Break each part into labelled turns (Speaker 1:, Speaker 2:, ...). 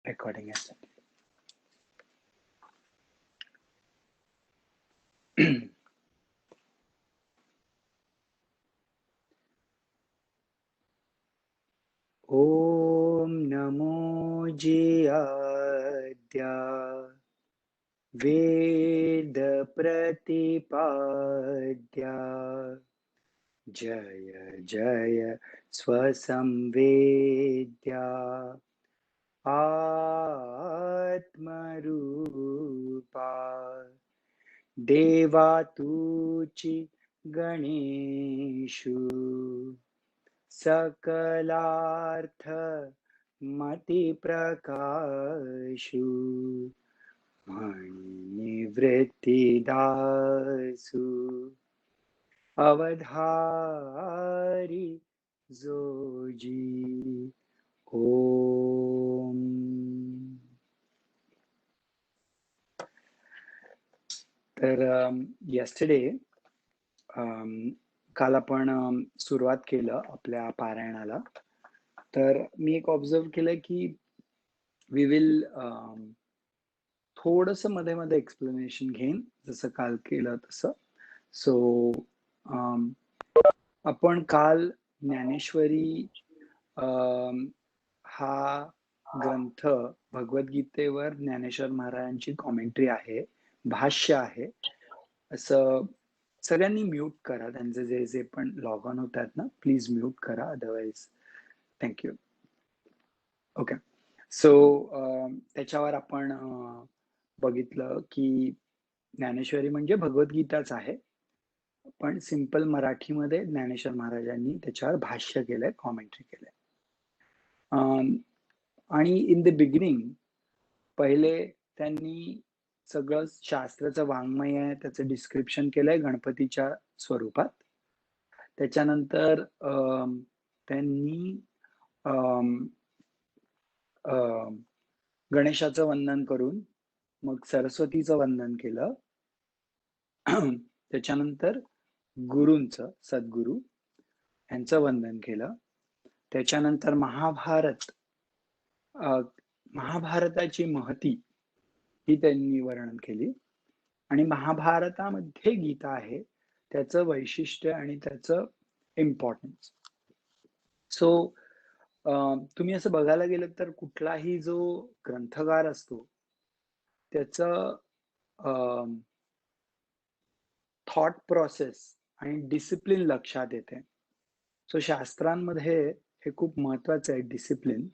Speaker 1: Recording आहे. ओम नमो जियाद्या वेद प्रतिपाद्या जय जय स्वसंवेद्या आत्मरूपा देवा तुची गणेशु सकलार्थ मति प्रकाशु निवृत्तिदासु अवधारी जोजी ओम. तर yesterday काल आपण सुरुवात केलं आपल्या पारायणाला. तर मी एक ऑब्झर्व केलं की वी विल थोडंसं मध्ये मध्ये एक्सप्लेनेशन घेईन जसं काल केलं तसं. सो आपण काल ज्ञानेश्वरी हा ग्रंथ भगवद्गीतेवर ज्ञानेश्वर महाराजांची कॉमेंट्री आहे, भाष्य आहे. असं सगळ्यांनी म्यूट करा, त्यांचे जे जे पण लॉग ऑन होतात ना प्लीज म्यूट करा, अदरवाईज. थँक्यू. ओके. सो त्याच्यावर आपण बघितलं की ज्ञानेश्वरी म्हणजे भगवद्गीताच आहे, पण सिंपल मराठीमध्ये ज्ञानेश्वर महाराजांनी त्याच्यावर भाष्य केलंय, कॉमेंट्री केलंय. आणि इन द बिगिनिंग पहिले त्यांनी सगळं शास्त्राचं वाङ्मय आहे त्याचं डिस्क्रिप्शन केलंय गणपतीच्या स्वरूपात. त्याच्यानंतर त्यांनी गणेशाचं वंदन करून मग सरस्वतीचं वंदन केलं. त्याच्यानंतर गुरूंचं, सद्गुरू यांचं वंदन केलं. त्याच्यानंतर महाभारताची महती ही त्यांनी वर्णन केली. आणि महाभारतामध्ये गीता आहे त्याचं वैशिष्ट्य आणि त्याचं इम्पॉर्टन्स. सो तुम्ही असं बघायला गेलं तर कुठलाही जो ग्रंथकार असतो त्याचं थॉट प्रोसेस आणि डिसिप्लिन लक्षात येते. सो शास्त्रांमध्ये हे खूप महत्वाचं आहे, डिसिप्लिन.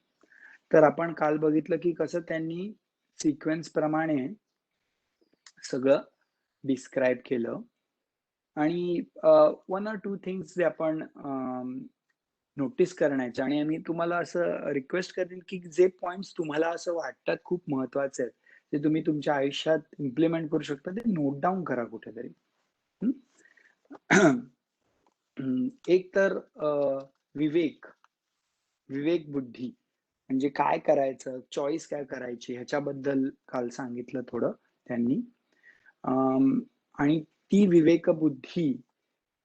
Speaker 1: तर आपण काल बघितलं की कसं त्यांनी सिक्वेन्स प्रमाणे सगळं डिस्क्राईब केलं. आणि 1 or 2 थिंग्स जे आपण नोटीस करण्याचे, आणि मी तुम्हाला असं रिक्वेस्ट करेन की जे पॉइंट्स तुम्हाला असं वाटतात खूप महत्वाचे आहेत ते तुम्ही तुमच्या आयुष्यात इम्प्लिमेंट करू शकता, ते नोट डाऊन करा कुठेतरी. एक तर विवेक बुद्धी म्हणजे काय करायचं, चॉईस काय करायची ह्याच्याबद्दल काल सांगितलं थोडं त्यांनी. आणि ती विवेक बुद्धी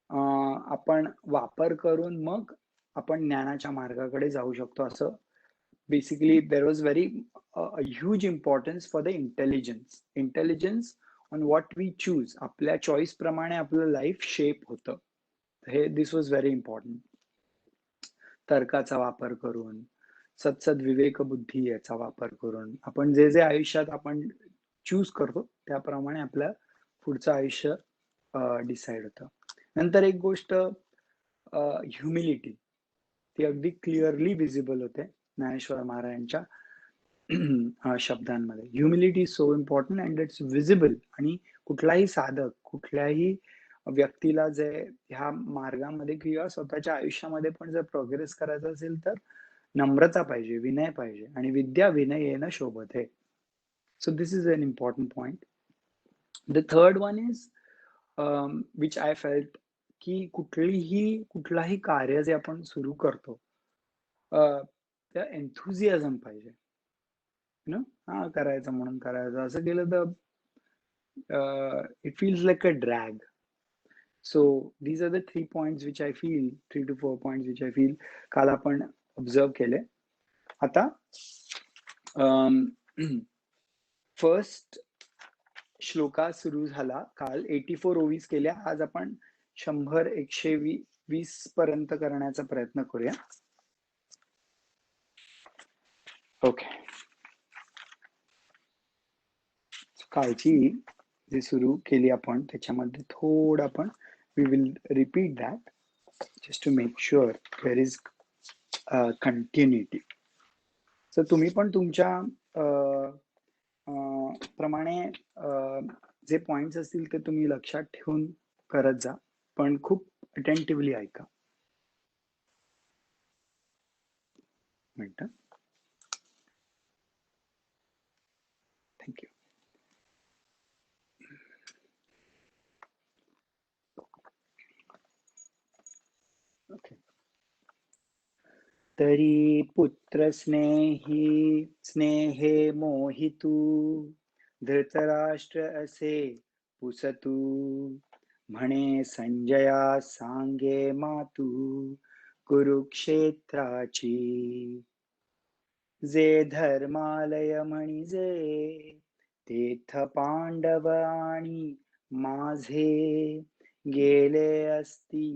Speaker 1: आपण वापर करून मग आपण ज्ञानाच्या मार्गाकडे जाऊ शकतो. असं basically there was very huge importance for the intelligence on what we choose. आपल्या चॉईस प्रमाणे आपलं लाईफ शेप होतं. हे दिस वॉज व्हेरी इम्पॉर्टंट. तर्काचा वापर करून, सत्सद विवेक बुद्धी याचा वापर करून आपण जे जे आयुष्यात आपण चूज करतो त्याप्रमाणे आपलं पुढचं आयुष्य डिसाईड होतं. नंतर एक गोष्ट ह्युमिलिटी, ती अगदी क्लिअरली विजिबल होते ज्ञानेश्वर महाराजांच्या शब्दांमध्ये. Humility is so important and it's visible. आणि कुठलाही साधक, कुठल्याही व्यक्तीला जे ह्या मार्गामध्ये किंवा स्वतःच्या आयुष्यामध्ये पण जर प्रोग्रेस करायचं असेल तर नम्रता पाहिजे, विनय पाहिजे. आणि विद्या विनय येणं शोभते. So this is an important point. The third one is which I felt की कुठलाही कार्य जे आपण सुरू करतो त्या एन्थुझियाझम पाहिजे ना. हा करायचं म्हणून करायचं, असं केलं तर it feels like a drag. So these are the 3 points which I feel, 3 to 4 points which I feel काल आपण ऑब्झर्व केले. आता फर्स्ट श्लोका सुरू झाला काल. 84 ओवीज केल्या. आज आपण 100 120 पर्यंत करण्याचा प्रयत्न करूया. ओके. कालची जी सुरू केली आपण त्याच्यामध्ये थोडं आपण we will repeat that just to make sure there is continuity. So तुम्ही पण तुमच्या प्रमाणे जे पॉइंट्स असतील ते तुम्ही लक्षात ठेवून करत जा, पण खूप अटेंटिव्हली ऐका. मिनिट. थँक्यू. ओके. तरी पुत्र स्नेहे मोहितू धृतराष्ट्र असे पुसतू म्हणे संजया सांगे मातू कुरुक्षेत्राची जे धर्मालय म्हणजे तेथ पांडव आणि माझे गेले असती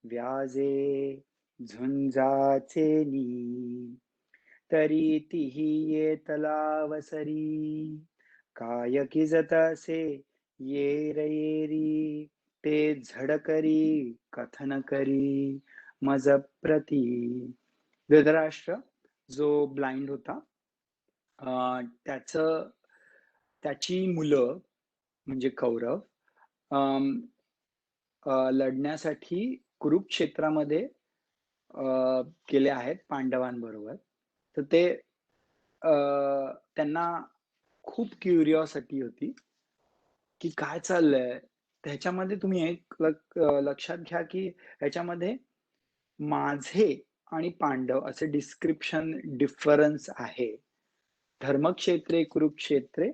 Speaker 1: व्याजे झुंजाचे नी तरी तिही येतला वसरी काय किजत असे येरी ते झडकरी कथन करी मज प्रती. धृतराष्ट्र जो ब्लाइंड होता त्याची मुलं म्हणजे कौरव लढण्यासाठी कुरुक्षेत्रामध्ये गेले आहेत पांडवांबरोबर. तर ते त्यांना खूप क्युरिओसिटी होती की काय चाललंय. त्याच्यामध्ये तुम्ही एक लक्षात घ्या की ह्याच्यामध्ये माझे आणि पांडव असे डिस्क्रिप्शन डिफरन्स आहे. धर्मक्षेत्रे कुरुक्षेत्रे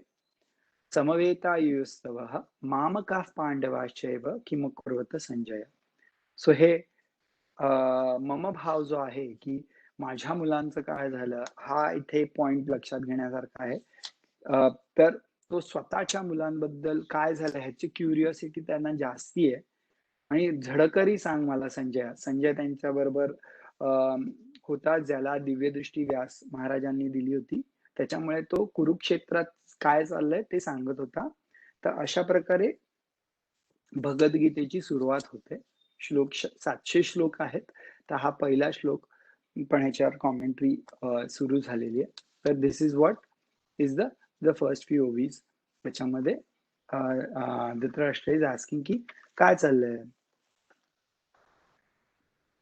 Speaker 1: समवेतायुस्तवः मामकाः पांडवाश्चैव किम कुर्वत संजय. सो हे मम भाव जो आहे की माझ्या मुलांचं काय झालं हा इथे पॉइंट लक्षात घेण्यासारखा आहे. तर तो स्वतःच्या मुलांबद्दल काय झालं ह्याची क्युरिओसिटी त्यांना जास्ती आहे. आणि झडकरी सांग मला संजय त्यांच्या बरोबर होता ज्याला दिव्यदृष्टी व्यास महाराजांनी दिली होती. त्याच्यामुळे तो कुरुक्षेत्रात काय चाललंय ते सांगत होता. तर अशा प्रकारे भगवद्गीतेची सुरुवात होते. श्लोक 700 श्लोक आहेत. तर हा पहिला श्लोक पण ह्याच्यावर कॉमेंट्री सुरू झालेली आहे. तर this is what is the first few ओवीज. त्याच्यामध्ये धृतराष्ट्र इज आस्किंग की काय चाललंय.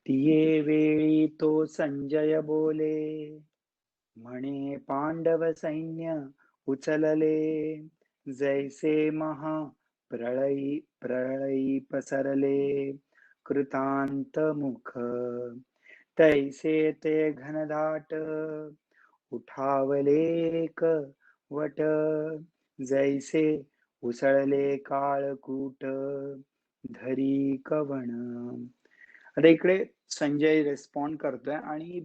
Speaker 1: तिये वेळी तो संजय बोले म्हणे पांडव सैन्य उचलले जैसे महा प्रळयी पसरले कृतांत मुख तैसे ते घनदाट उठावले वट जैसे उसळले काळकूट धरी कवण. आता इकडे संजय रिस्पॉन्ड करतोय आणि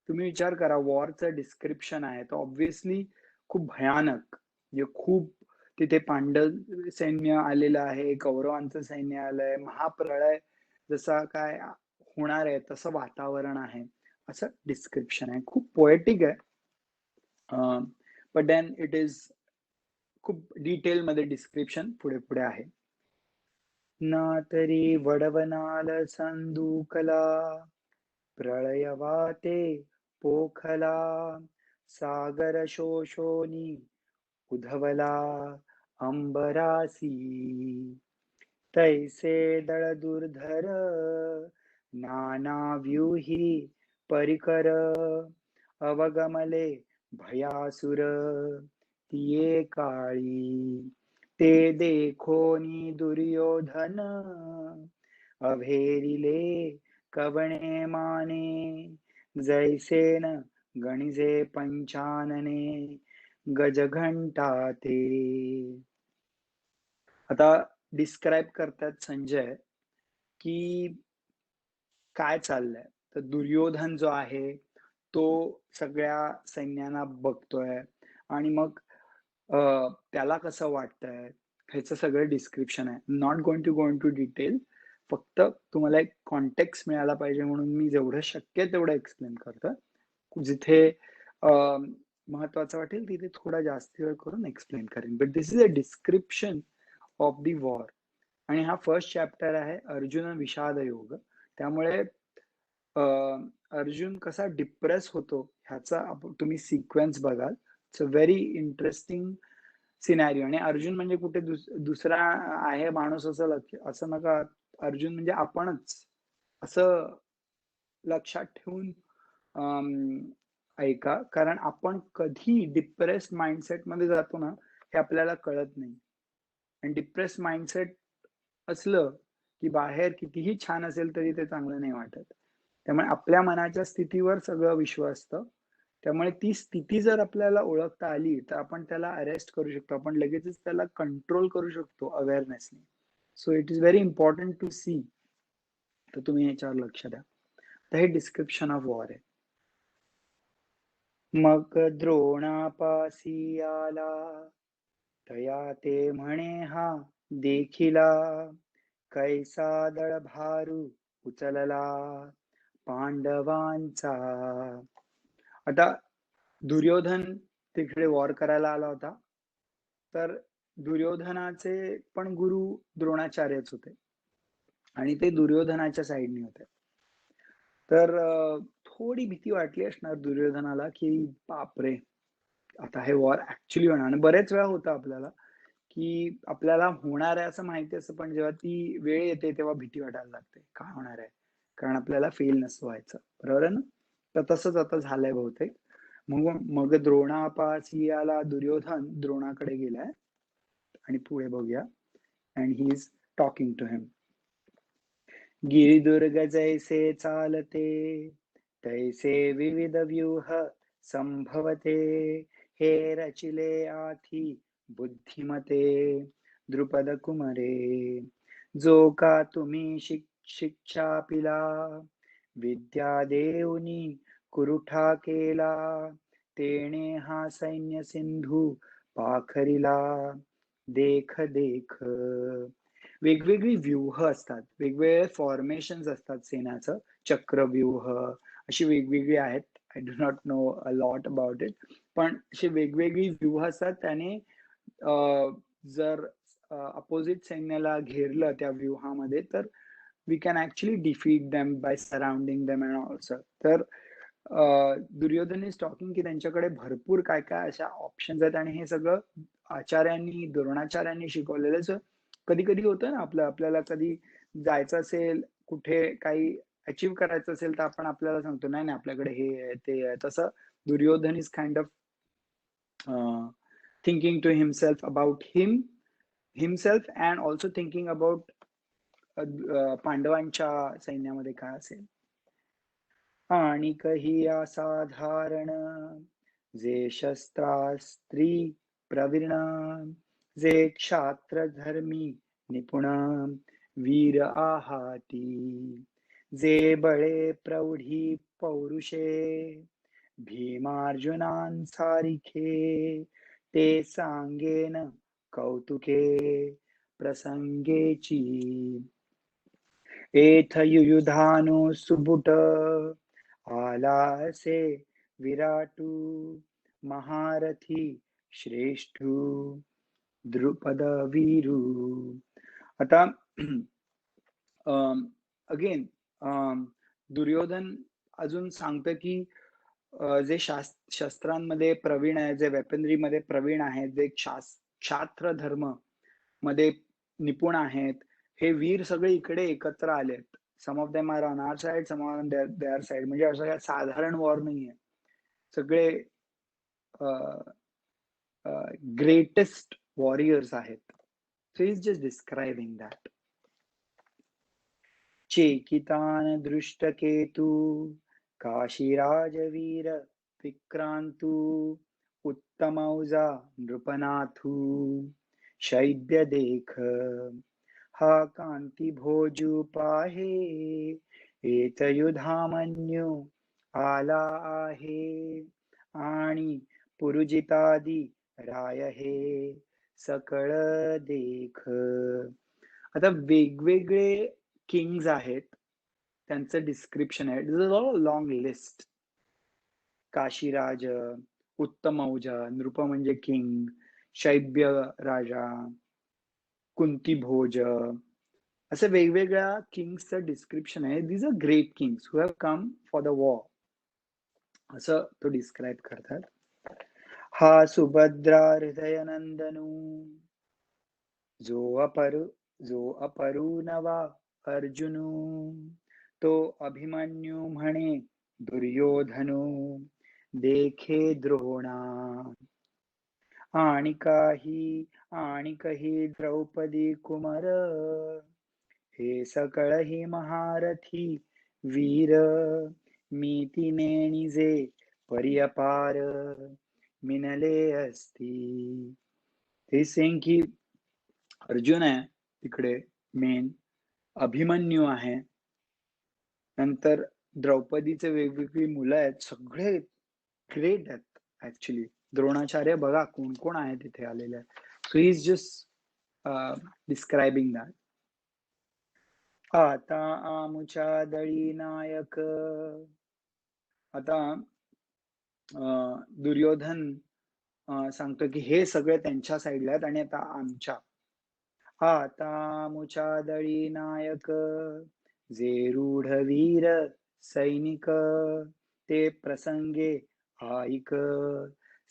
Speaker 1: तुम्ही विचार करा वॉरचं डिस्क्रिप्शन आहे तर ऑब्व्हियसली खूप भयानक म्हणजे खूप तिथे पांडव सैन्य आलेलं आहे, कौरवांचं सैन्य आलंय, महाप्रळय जसा काय होणार आहे तसं वातावरण आहे असं डिस्क्रिप्शन आहे. खूप पोएटिक आहे. बट देन इट इज खूप डिटेल मध्ये डिस्क्रिप्शन पुढे पुढे आहे. ना तरी वडवनाल संदूकला प्रळयवाते पोखला सागर शोषोनी उधवला अंबरासी तैसे दळ दुर्धर नाना व्यूही परिकर अवगमले भयासुर तिये काळी ते देखोनी दुर्योधन अभेरिले कवणे माने जैसेन गणिजे पंचानने गजघंटा ते. आता डिस्क्राईब करतात संजय की काय चाललंय. तर दुर्योधन जो आहे तो सगळ्या सैन्यांना बघतोय आणि मग त्याला कसं वाटतंय, ह्याचं सगळं डिस्क्रिप्शन आहे. Not going to go into detail. फक्त तुम्हाला एक कॉन्टेक्स्ट मिळाला पाहिजे म्हणून मी जेवढं शक्य आहे तेवढं एक्सप्लेन करतोय. जिथे अ, महत्त्वाचं वाटेल तिथे थोडा जास्त वेळ करून एक्सप्लेन करेन. But this is a description of the war आणि हा फर्स्ट चॅप्टर आहे अर्जुन विषाद योग. त्यामुळे अ, अर्जुन कसा डिप्रेस होतो ह्याचा तुम्ही सिक्वेन्स बघाल. It's a very interesting scenario आणि अर्जुन म्हणजे कुठे दुसरा आहे माणूस असं नका. अर्जुन म्हणजे आपणच असं लक्षात ठेवून ऐका. कारण आपण कधी डिप्रेस्ड माइंडसेटमध्ये जातो ना, हे आपल्याला कळत नाही. आणि डिप्रेस्ड माइंडसेट असलं, की बाहेर कितीही छान असेल तरी ते चांगलं नाही वाटत. त्यामुळे आपल्या मनाच्या स्थितीवर सगळं विश्व असतं. त्यामुळे ती स्थिती जर आपल्याला ओळखता आली, तर आपण त्याला अरेस्ट करू शकतो. आपण लगेचच त्याला कंट्रोल करू शकतो अवेअरनेसने. So it is very important to see. तर तुम्ही ह्याच्यावर लक्ष द्या. तर हे डिस्क्रिप्शन ऑफ वॉर आहे. मग द्रोणापासी आला, तया ते म्हणे हा देखिला, कैसा दळभारू उचलला पांडवांचा. आता दुर्योधन तिकडे वॉर करायला आला होता. तर दुर्योधनाचे पण गुरु द्रोणाचार्यच होते आणि ते दुर्योधनाच्या साइडने होते. तर थोडी भीती वाटली असणार दुर्योधनाला, की बापरे! आता हे वॉर ॲक्चुअली होणार आणि बरेच वेळा होतं आपल्याला, की आपल्याला होणार आहे असं माहिती असतं, पण जेव्हा ती वेळ येते तेव्हा भीती वाटायला लागते. काय होणार आहे? कारण आपल्याला फेल नसतं व्हायचं. बरोबर आहे ना? तर तसंच आता झालंय बहुतेक. मग मग द्रोणापासी आला दुर्योधन द्रोणाकडे गेलाय आणि पुढे बघूया. And he is talking to him. गिरिदुर्ग जैसे चालते, तैसे विविध व्यूह संभवते. हे रचिले आथी बुद्धिमते, द्रुपद कुमरे. जो का तुम्ही शिक्षा पिला, विद्या देऊनी कुरुठा केला. तेणे हा सैन्य सिंधू पाखरिला. देख देख. वेगवेगळी व्यूह असतात, वेगवेगळे फॉर्मेशन्स असतात सेनाचं. चक्रव्यूह अशी वेगवेगळी आहेत. I do not know a lot about it. पण अशी वेगवेगळी व्यूह असतात. त्याने जर अपोजिट सैन्याला घेरलं त्या व्यूहामध्ये, तर we can actually defeat them by surrounding them and also. तर दुर्योधन इज टॉकिंग की त्यांच्याकडे भरपूर काय-काय अशा ऑप्शन्स आहेत आणि हे सगळं आचार्यांनी, द्रोणाचार्यांनी शिकवलेलं. कधी-कधी होतं ना आपल्याला कधी जायचं असेल, कुठे काही अचीव्ह करायचं असेल, तर आपण आपल्याला सांगतो, "नाही, नाही, आपल्याकडे हे आहे, ते आहे." तसं Duryodhana is kind of thinking to himself about himself and also thinking about पांडवांच्या सैन्यामध्ये काय असेल. आणिक ही असाधारण, जे शस्त्रास्त्री प्रवीण, जे क्षात्रधर्मी निपुण, वीर आहाती. जे बळे प्रौढी पौरुषे, भीमार्जुनांसारिखे. ते सांगेन कौतुके प्रसंगेची. एथ युयुधानो सुबुट, आला असे विराटू. महारथी श्रेष्ठू, द्रुपद वीरू. आता अगेन दुर्योधन अजून सांगतं की जे शस्त्रांमध्ये प्रवीण आहे, जे वेपनरीमध्ये प्रवीण आहेत, जे क्षात्र धर्म मध्ये निपुण आहेत, हे वीर सगळे इकडे एकत्र आलेत. Some of them are on our side, some on their side. म्हणजे असं काही साधारण वॉर नाहीये. सगळे ग्रेटेस्ट वॉरियर्स आहेत. So he is just describing that. Chekitan Dhrishtaketu, काशीराजवीर विक्रांतू. उत्तमौजा नृपनाथू, शैब्य देख. हा कांती भोजू पाहे, एत युधामन्यू आला आहे. आणि पुरुजितादि राय हे सकळ देख. आता वेगवेगळे किंग्स आहेत, त्यांचं डिस्क्रिप्शन आहे. This is a long list. Kashiraj, Uttamauj, नृप म्हणजे किंग, शैब्य राजा, कुंतीभोज, असे वेगवेगळ्या किंग्सचं डिस्क्रिप्शन आहे. These are great kings who have come for the war, असं तो डिस्क्राईब करतात. हा सुभद्रा हृदय नंदनू, जो अपरू नवा अर्जुनू, तो अभिमन्यू म्हणे दुर्योधनू, देखे द्रोणा. आणि काही द्रौपदी कुमार, हे सकळही महारथी वीर, मी तिने निजे परिअपार मिनले असती. ते सेंग की अर्जुन आहे तिकडे मेन, अभिमन्यू आहे, नंतर द्रौपदीचे वेगवेगळी मुलं आहेत, सगळे ग्रेट आहेत ऍक्च्युली. द्रोणाचार्य बघा कोण कोण आहे तिथे आलेले आहेत. So he is just describing that. आता आमुच्या दळी नायक. आता दुर्योधन सांगतो की हे सगळे त्यांच्या साईडला आहेत आणि आता आमच्या. आता आमुच्या दळी नायक, जे रूढवीर सैनिक, ते प्रसंगे ऐक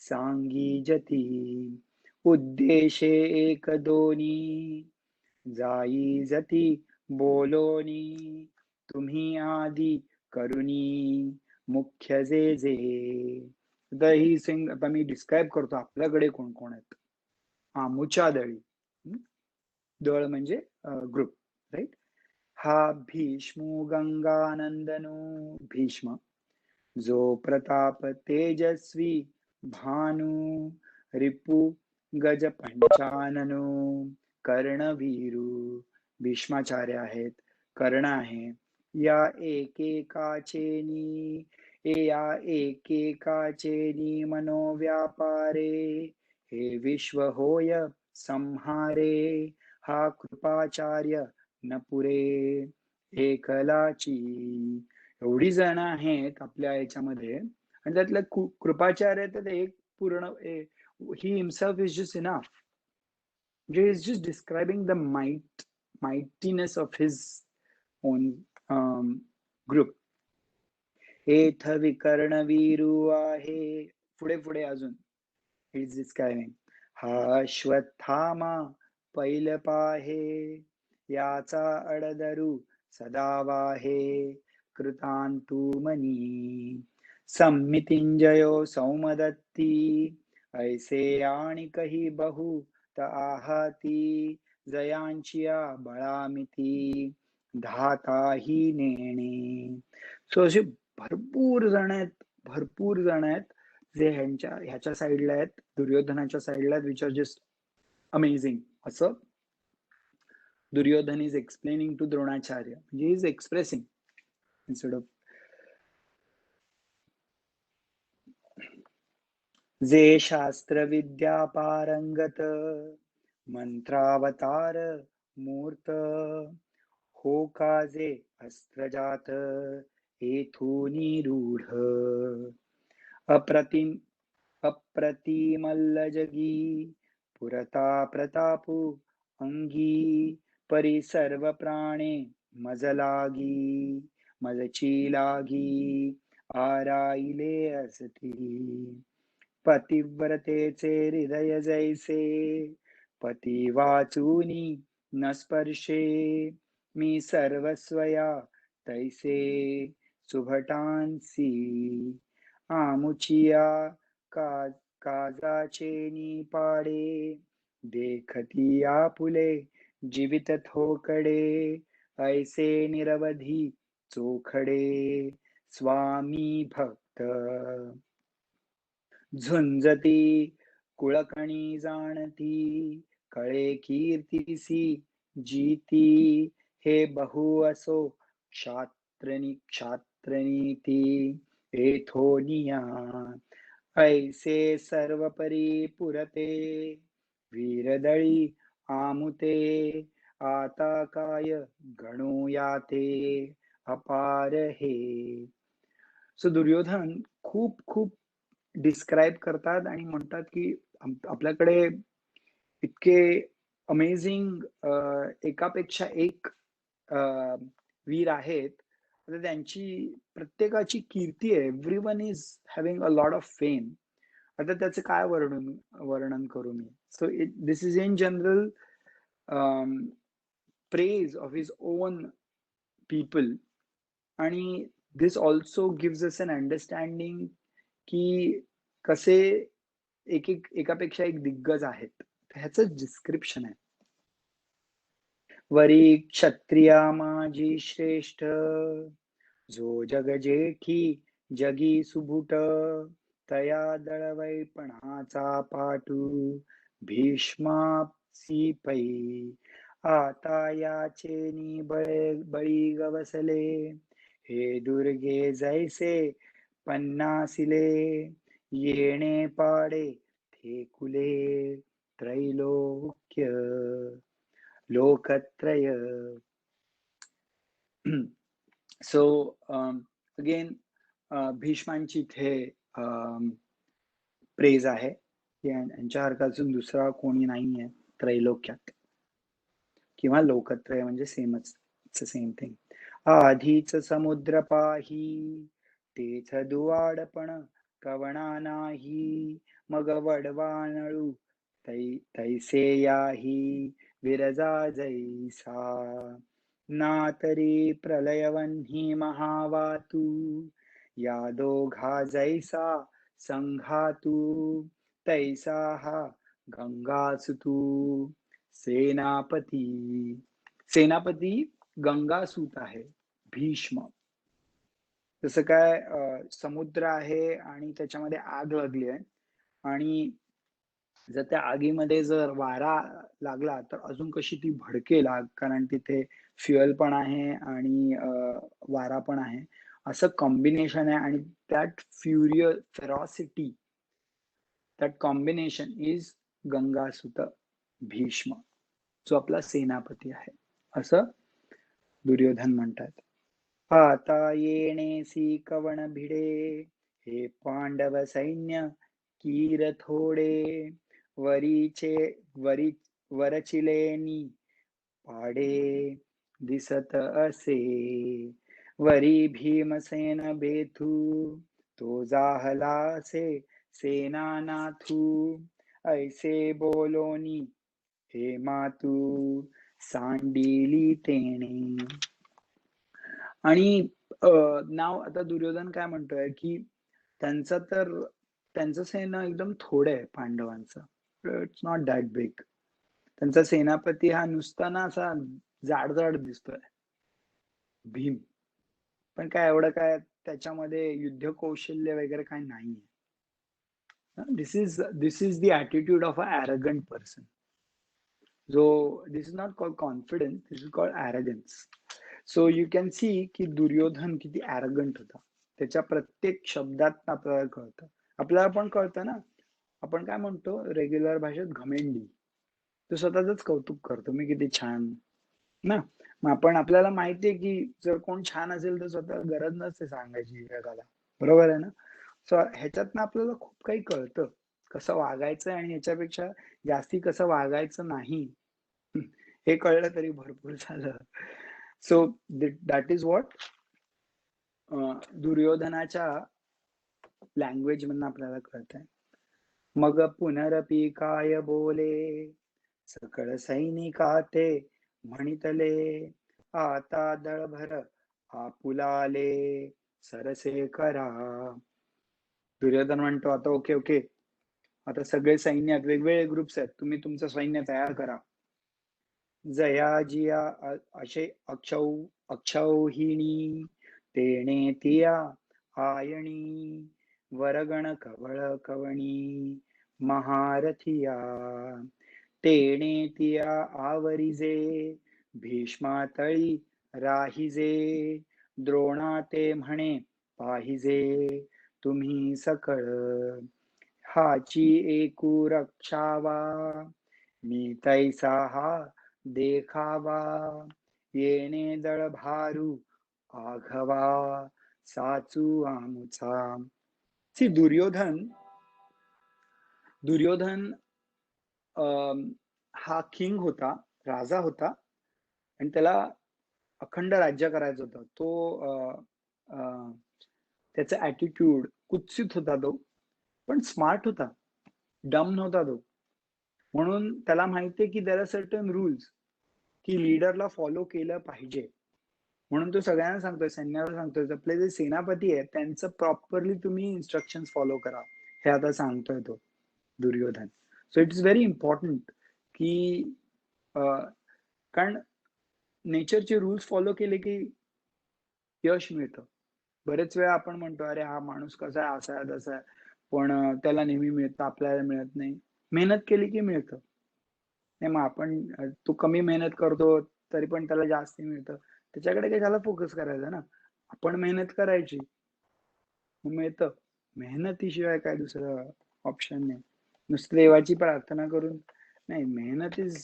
Speaker 1: सांगी जती, उद्देशे एक दोनी, जाई जती बोलोनी, तुम्ही आदी करुणी मुख्य जे जे. ही सिंग आता मी डिस्क्राईब करतो आपल्याकडे कोण कोण आहेत. आमुच्या दळी, दळ म्हणजे ग्रुप, राईट. हा भीष्मू गंगानंदनू, भीष्म, जो प्रताप तेजस्वी भानू, रिपू गज पंचाननू, कर्णवीरू, भीष्माचार्य आहेत, कर्ण आहे. या एकेकाचेनी मनोव्यापारे, हे विश्व होय संहारे, हा कृपाचार्य न पुरे एकलाची. एवढी जण आहेत आपल्या याच्यामध्ये, आणि त्यातलं कृपाचार्य तर एक पूर्ण, he himself is just enough. म्हणजे is just describing the mightiness of his own group. एथ विकर्ण वीरू आहे, पुढे पुढे अजून इज डिस्क्रायबिंग. हा अश्वत्थामा पैल पाहे, याचा अडदरू सदा वाहे, कृतांतू मनी, सम्मितिंजयो सौमदत्ती, ऐसे आणि काही बहु त आहाती, जयांचिया बळामिती, धाताही नेणे. सो असे भरपूर जण आहेत जे ह्याच्या साईडला आहेत, दुर्योधनाच्या साईडला आहेत, विच आर जस्ट अमेझिंग. असं Duryodhana is explaining to Dronacharya, म्हणजे इज एक्सप्रेसिंग इन्स्टेड ऑफ. जे शास्त्र विद्या पारंगत, मंत्रावतार मूर्त, हो काजे अस्त्रजात येथूनी रूढ, अप्रतिमल्ल जगी, पुरता प्रतापू अंगी, परी सर्व प्राणे मज लागी, मजची लागी आराईले असती, पतिव्रतेचे हृदय जैसे, पती वाचूनी न स्पर्शे, मी सर्वस्वया तैसे सुभटांसी, आमुचिया काजाचे निपाडे, देखती आपुले जीवित थोकडे, ऐसे निरवधी चोखडे स्वामी भक्त, झुंजती कुळकणी जाणती, कळे कीर्तीसी जीती, हे बहु असो क्षात्रनीती, एथोनिया, ऐसे सर्वपरी पुरते वीरदळी आमुते आता काय गणू याते अपार हे. सो दुर्योधन खूप खूप डिस्क्राईब करतात आणि म्हणतात की आपल्याकडे इतके अमेझिंग एकापेक्षा एक वीर आहेत. तर त्यांची प्रत्येकाची कीर्ती आहे. Everyone is having a lot of fame. आता त्याचं काय वर्णन करू मी? So this is in general praise of his own people. आणि this also gives us an understanding की कसे एकापेक्षा एक दिग्गज आहेत. ह्याचं डिस्क्रिप्शन आहे. वरी क्षत्रिया माझी श्रेष्ठ जो जग जेठी जगी सुभूट तया दळवैपणाचा पाटू भीष्मासी पै आता याचेनी बळी गवसले हे दुर्गे जैसे पन्नासिले येणे पाडे ठेकुले त्रैलोक्य लोकत्रय. सो अगेन भीष्मांची इथे प्रेज आहे. यांच्यासारखा अजून दुसरा कोणी नाहीये त्रैलोक्यात किंवा लोकत्रय म्हणजे सेमच, सेम थिंग. आधीच समुद्र पाही तेच दुवाडपण कवणा नाही मग वडवानळू तैसे याही विरजा जैसा ना तरी प्रलयवन्ही महावातू या दोघा जैसा संघातू तैसा हा गंगासुतू सेनापती. सेनापती गंगासूत आहे भीष्म. जसं काय समुद्र आहे आणि त्याच्यामध्ये आग लागली आहे आणि जर त्या आगीमध्ये जर वारा लागला तर अजून कशी ती भडकेल आग, कारण तिथे फ्युएल पण आहे आणि वारा पण आहे. असं कॉम्बिनेशन आहे आणि that ferocity, that combination is गंगासुत भीष्म, जो आपला सेनापती आहे असं दुर्योधन म्हणतात. आता येणेसी कवण भिडे हे पांडव सैन्य कीर थोडे वरीचे वरचिलेनी पाडे दिसत असे वरी भीमसेन बेथू तो जाहलासे सेनानाथू ऐसे बोलोनी हे मातू सांडिली तेणे. आणि नाव आता दुर्योधन काय म्हणतोय की त्यांचं सैन्य एकदम थोडं आहे पांडवांचं. It's not that big. त्यांचा सेनापती हा नुसता ना असा जाड दिसतोय भीम, पण काय एवढं काय त्याच्यामध्ये युद्ध कौशल्य वगैरे काय नाहीये. This is the attitude of a arrogant person. This is not called confidence, this is called arrogance. So you can see की दुर्योधन किती ॲरोगंट होता. त्याच्या प्रत्येक शब्दात आपल्याला कळतं. आपल्याला पण कळतं ना, आपण काय म्हणतो रेग्युलर भाषेत घमेंडी. तो स्वतःच कौतुक करतो, मी किती छान ना. मग आपल्याला माहितीये की जर कोण छान असेल तर स्वतः गरज नसते सांगायची जगाला, बरोबर आहे ना. सो ह्याच्यातनं आपल्याला खूप काही कळतं कसं वागायचं आणि ह्याच्यापेक्षा जास्ती कसं वागायचं नाही हे कळलं तरी भरपूर झालं. सो दॅट इज व्हॉट दुर्योधनाच्या लँग्वेज मधनं आपल्याला कळतंय. मग पुनरपी काय बोले सकळ सैनिकाते म्हणितले आता दळभर आपुलाले सरसे करा. दुर्योधन म्हणतो आता ओके ओके, आता सगळे सैन्य आहेत, वेगवेगळे ग्रुप्स आहेत, तुम्ही तुमचं सैन्य तयार करा. जयाजिया असे अक्षौहिणी तेणे तिया आयणी वरगण कवळ कवणी महारथिया तेणे तिया आवरिजे भीष्मातळी राहिजे द्रोणा ते म्हणे पाहिजे तुम्ही सकळ हाची एकू रक्षावा, मी तैसा हा देखावा, येणे दळ भारू आघवा, साचू आमुचा. सी दुर्योधन हा किंग होता, राजा होता आणि त्याला अखंड राज्य करायचं होतं. तो त्याचा ॲटिट्यूड कुत्सित होता तो, पण स्मार्ट होता. डम नव्हता तो. म्हणून त्याला माहिती आहे की देअर आर सर्टन रूल्स की लीडरला फॉलो केलं पाहिजे. म्हणून तो सगळ्यांना सांगतोय, सैन्याला सांगतोय, आपले जे सेनापती आहेत त्यांचं प्रॉपरली तुम्ही इन्स्ट्रक्शन्स फॉलो करा. हे आता सांगतोय तो Duryodhana. So it is very important की कारण नेचरचे रूल्स फॉलो केले की यश मिळतं. बरेच वेळा आपण म्हणतो, "अरे हा माणूस कसा आहे, असा आहे, तसा आहे." पण त्याला नेहमी मिळतं, आपल्याला मिळत नाही. मेहनत केली की मिळतं. नाही मग आपण तो कमी मेहनत करतो, तरी पण त्याला जास्त मिळतं. त्याच्याकडे कशाला फोकस करायचा ना. आपण मेहनत करायची, मग मिळतं. मेहनतीशिवाय काय दुसरं ऑप्शन नाही. नुसतं देवाची प्रार्थना करून नाही, मेहनत is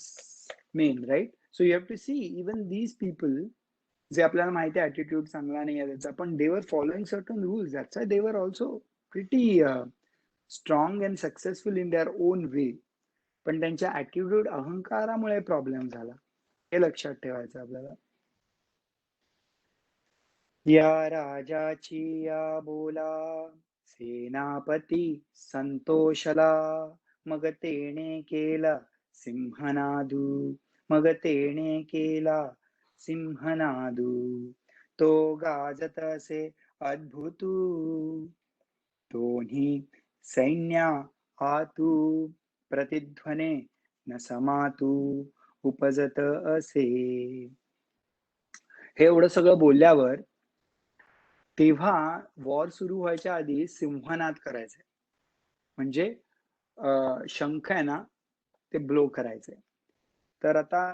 Speaker 1: main, right? So you have to see even these people जे आपल्याला माहिती आहे ॲटिट्यूड चांगला नाही आहे त्याचा, पण they were following certain rules. That's why they were also pretty strong and successful in their own way. पण त्यांच्या ॲटिट्यूड अहंकारामुळे प्रॉब्लेम झाला. हे लक्षात ठेवायचं आपल्याला. या राजाची या बोला, सेनापती संतोषला, मग तेणे केला सिंहनादू, मग तेणे केला सिंहनादू, तो गाजत असे अद्भुतू, दोन्ही सैन्या आतू, प्रतिध्वने न समातू, उपजत असे. हे एवढं सगळं बोलल्यावर तेव्हा वॉर सुरू व्हायच्या आधी सिंहनाद करायचे. म्हणजे शंख आहे ना, ते ब्लो करायचे. तर आता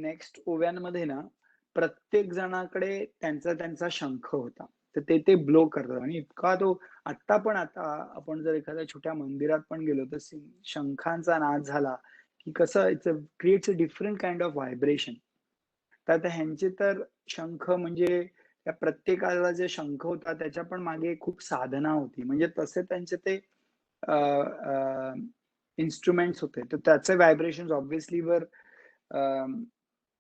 Speaker 1: नेक्स्ट ओव्यांमध्ये ना, प्रत्येक जणाकडे त्यांचा शंख होता. तर ते ब्लो करतात आणि इतका तो आता आपण जर एखाद्या छोट्या मंदिरात पण गेलो, तर शंखांचा नाद झाला, की कसं creates a different kind of vibration. तर आता ह्यांचे तर शंख म्हणजे त्या प्रत्येकाला जे शंख होता त्याच्या पण मागे खूप साधना होती. म्हणजे तसे त्यांचे ते इन्स्ट्रुमेंट्स होते. तर त्याचे व्हायब्रेशन्स ऑब्व्हियसली वर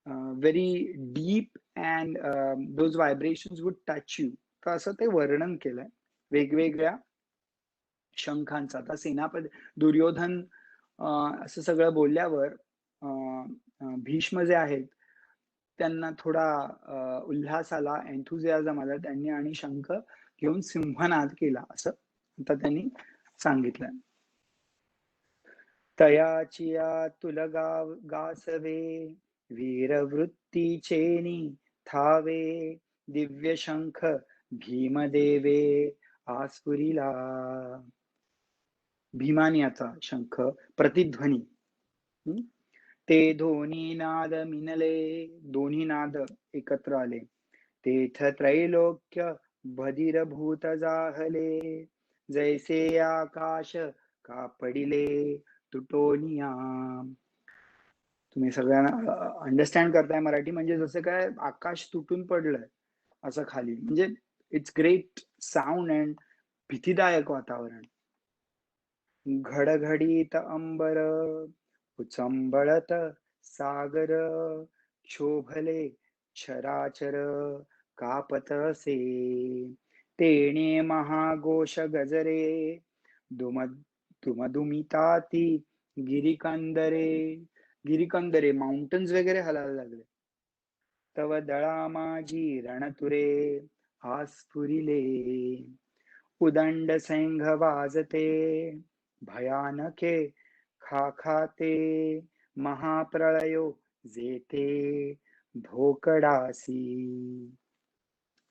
Speaker 1: very deep and those vibrations would touch you. तर असं ते वर्णन केलंय वेगवेगळ्या शंखांचा. आता सेनापती दुर्योधन असं सगळं बोलल्यावर भीष्म जे आहेत त्यांना थोडा उल्हास आला, एन्थुसियाझम आला. त्यांनी आणि शंख घेऊन सिंहनाद केला असं आता त्यांनी सांगितलं. तयाचिया तुलगाव गासवे, वीरवृत्तीचेनी थावे, दिव्य शंख भीमदेवे आस्फुरिला. भीमानी याचा शंख प्रतिध्वनी. ते दोन्ही नाद मिनले, दोन्ही नाद एकत्र आले. तेथ त्रैलोक्य भूत जाहले, जैसे आकाश कापडिले तुटोनिया. तुम्ही सगळ्यांना अंडरस्टँड करताय मराठी, म्हणजे जसं काय आकाश तुटून पडलंय असं खाली. म्हणजे इट्स ग्रेट साऊंड अँड भीतीदायक वातावरण. घडघडीत अंबर, उचंबळत सागर, क्षोभले क्षराचर कापत असे. तेणे महाघोष गजरे, दुम दुमदुमिताती गिरिकंदरे. गिरिकंदरे माउंटन्स वगैरे हलायला लागले. तव दळा माझी रणतुरे आस्फुरिले, उदंड सैंघ वाजते भयानके खाखाते, महाप्रळयो जेते धोकडासी.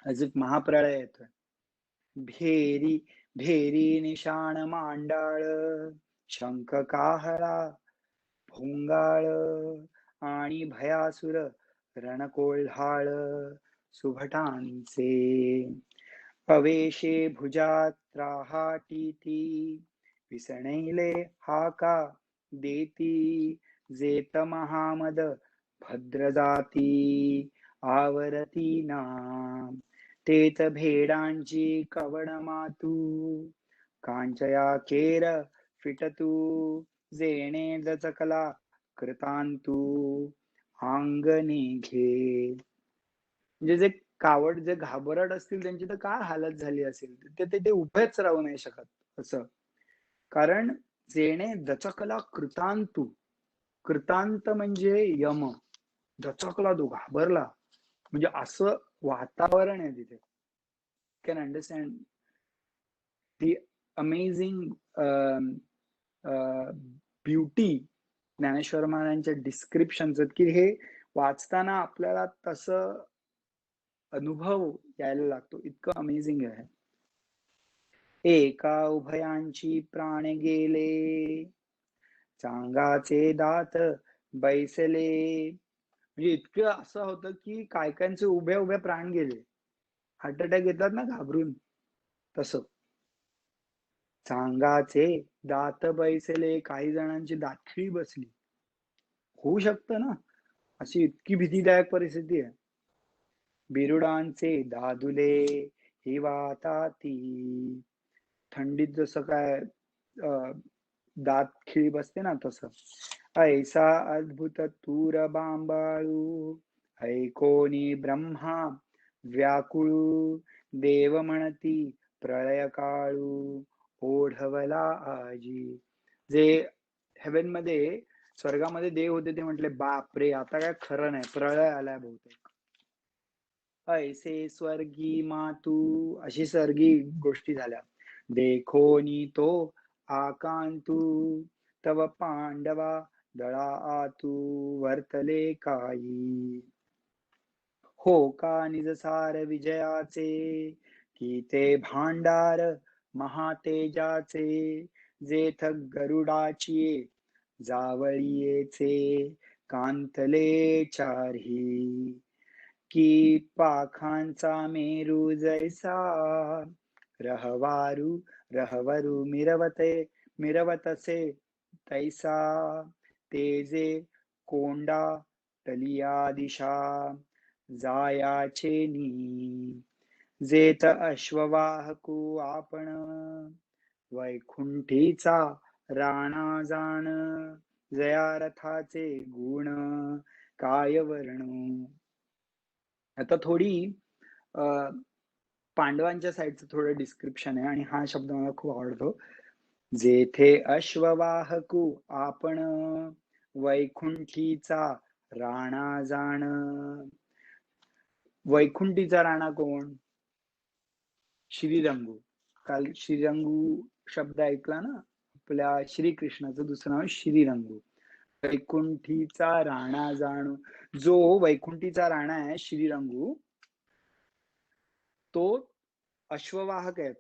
Speaker 1: अजून महाप्रळय येतोय. भेरी भेरी निशाण मांडाळ, शंख काहळा भोंगाळ, आणि भयासुर रणकोल्हाळ सुभटांचे. पवेशे भुजात राहाटीती, विसणैले हाका देती, जेत महामद भद्रजाती आवरती नाम, तेत भेडांची कवड मातू, कांचया केर फिटतू, जेणे दचकला कृतांतू अंगणी घे. म्हणजे जे कावड जे घाबरट असतील त्यांची तर काय हालत झाली असेल, ते ते उभेच राहू नाही शकत असं. कारण जेणे दचकला कृतांतू, कृतांत म्हणजे यम, दचकला तो घाबरला, म्हणजे असं वातावरण आहे तिथे. Can understand the amazing beauty Dnyaneshwar महाराजांच्या डिस्क्रिप्शनचं, की हे वाचताना आपल्याला तसं अनुभव यायला लागतो, इतकं अमेझिंग आहे. एका उभयांची प्राण गेले, चांगाचे दात बैसले. म्हणजे इतकं असं होतं की काय कायचे उभ्या उभ्या प्राण गेले, हार्ट अटॅक येतात ना घाबरून, तसं. चांगाचे दात बैसले, काही जणांची दातखिळी बसली, होऊ शकतं ना, अशी इतकी भीतीदायक परिस्थिती आहे. बिरुडांचे दादुले ही वाताती, थंडीत जसं काय दात खिळी बसते ना तसं. ऐसा अद्भुत तूर बांबाळू, ऐकोनी ब्रह्मा व्याकुळू, देव म्हणती प्रळय काळू, ओढवला आजी. जे हेवन मध्ये, स्वर्गामध्ये देव होते ते म्हटले, बाप रे आता काय खरं नाही, प्रळय आलाय बहुतेक. ऐसे स्वर्गी मातू, अशी स्वर्गी गोष्टी झाल्या. देखोनी तो आकांतू, तव पांडवा दळा आतू, वर्तले काही. हो का निजसार विजयाचे, की ते भांडार महातेजाचे, जेथ गरुडाची जावळीयेचे, कांतले चारही, की पाखांचा मेरू जैसा, रहवारू रहवरू मिरवतसे तैसा, तेजे कोंडा तलिया दिशा, जायाचे नी, जेत अश्ववाहकू आपण, वैकुंठीचा राणा जाण, जया रथाचे गुण काय वर्णू. आता थोडी पांडवांच्या साईडचं थोडं डिस्क्रिप्शन आहे, आणि हा शब्द मला खूप आवडतो. जेथे अश्ववाहकू आपण, वैकुंठीचा राणा जाण. वैकुंठीचा राणा कोण? श्रीरंगू. काल श्रीरंगू शब्द ऐकला ना, आपल्या श्रीकृष्णाचं दुसरं नाव श्रीरंगू. वैकुंठीचा राणा जाणू, जो वैकुंठीचा राणा आहे श्रीरंगू, तो अश्ववाहक आहे.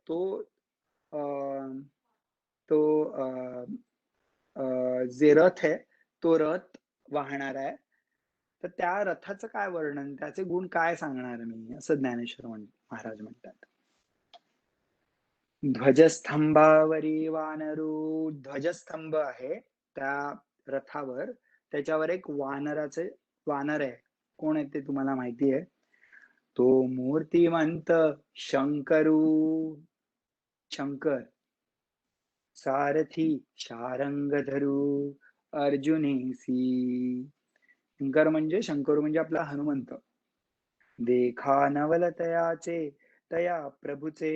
Speaker 1: जे रथ आहे, तो रथ वाहणार आहे. तर त्या रथाचं काय वर्णन, त्याचे गुण काय सांगणार मी, असं ज्ञानेश्वर महाराज म्हणतात. ध्वजस्तंभावरी वानरू, ध्वजस्तंभ आहे त्या रथावर, त्याच्यावर एक वानर आहे. कोण आहे ते तुम्हाला माहिती आहे? तो मूर्तिमंत शंकरू, शंकर. सारथी शारंग धरू, अर्जुनेसी. शंकर म्हणजे आपला हनुमंत. देखा नवल तयाचे, तया प्रभूचे,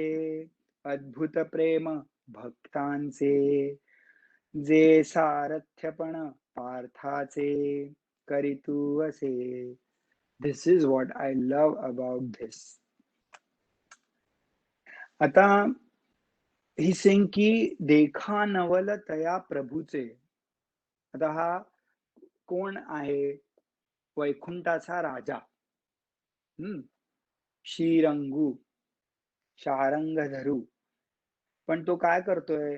Speaker 1: अद्भुत प्रेम भक्तांचे, जे सारथ्यपण पार्थाचे, करीतू असे. This is what I love about this. आता ही सिंग की देखा नवल तया प्रभूचे. आता हा कोण आहे? वैकुंठाचा राजा, श्रीरंगू, शारंग धरू. पण तो काय करतोय,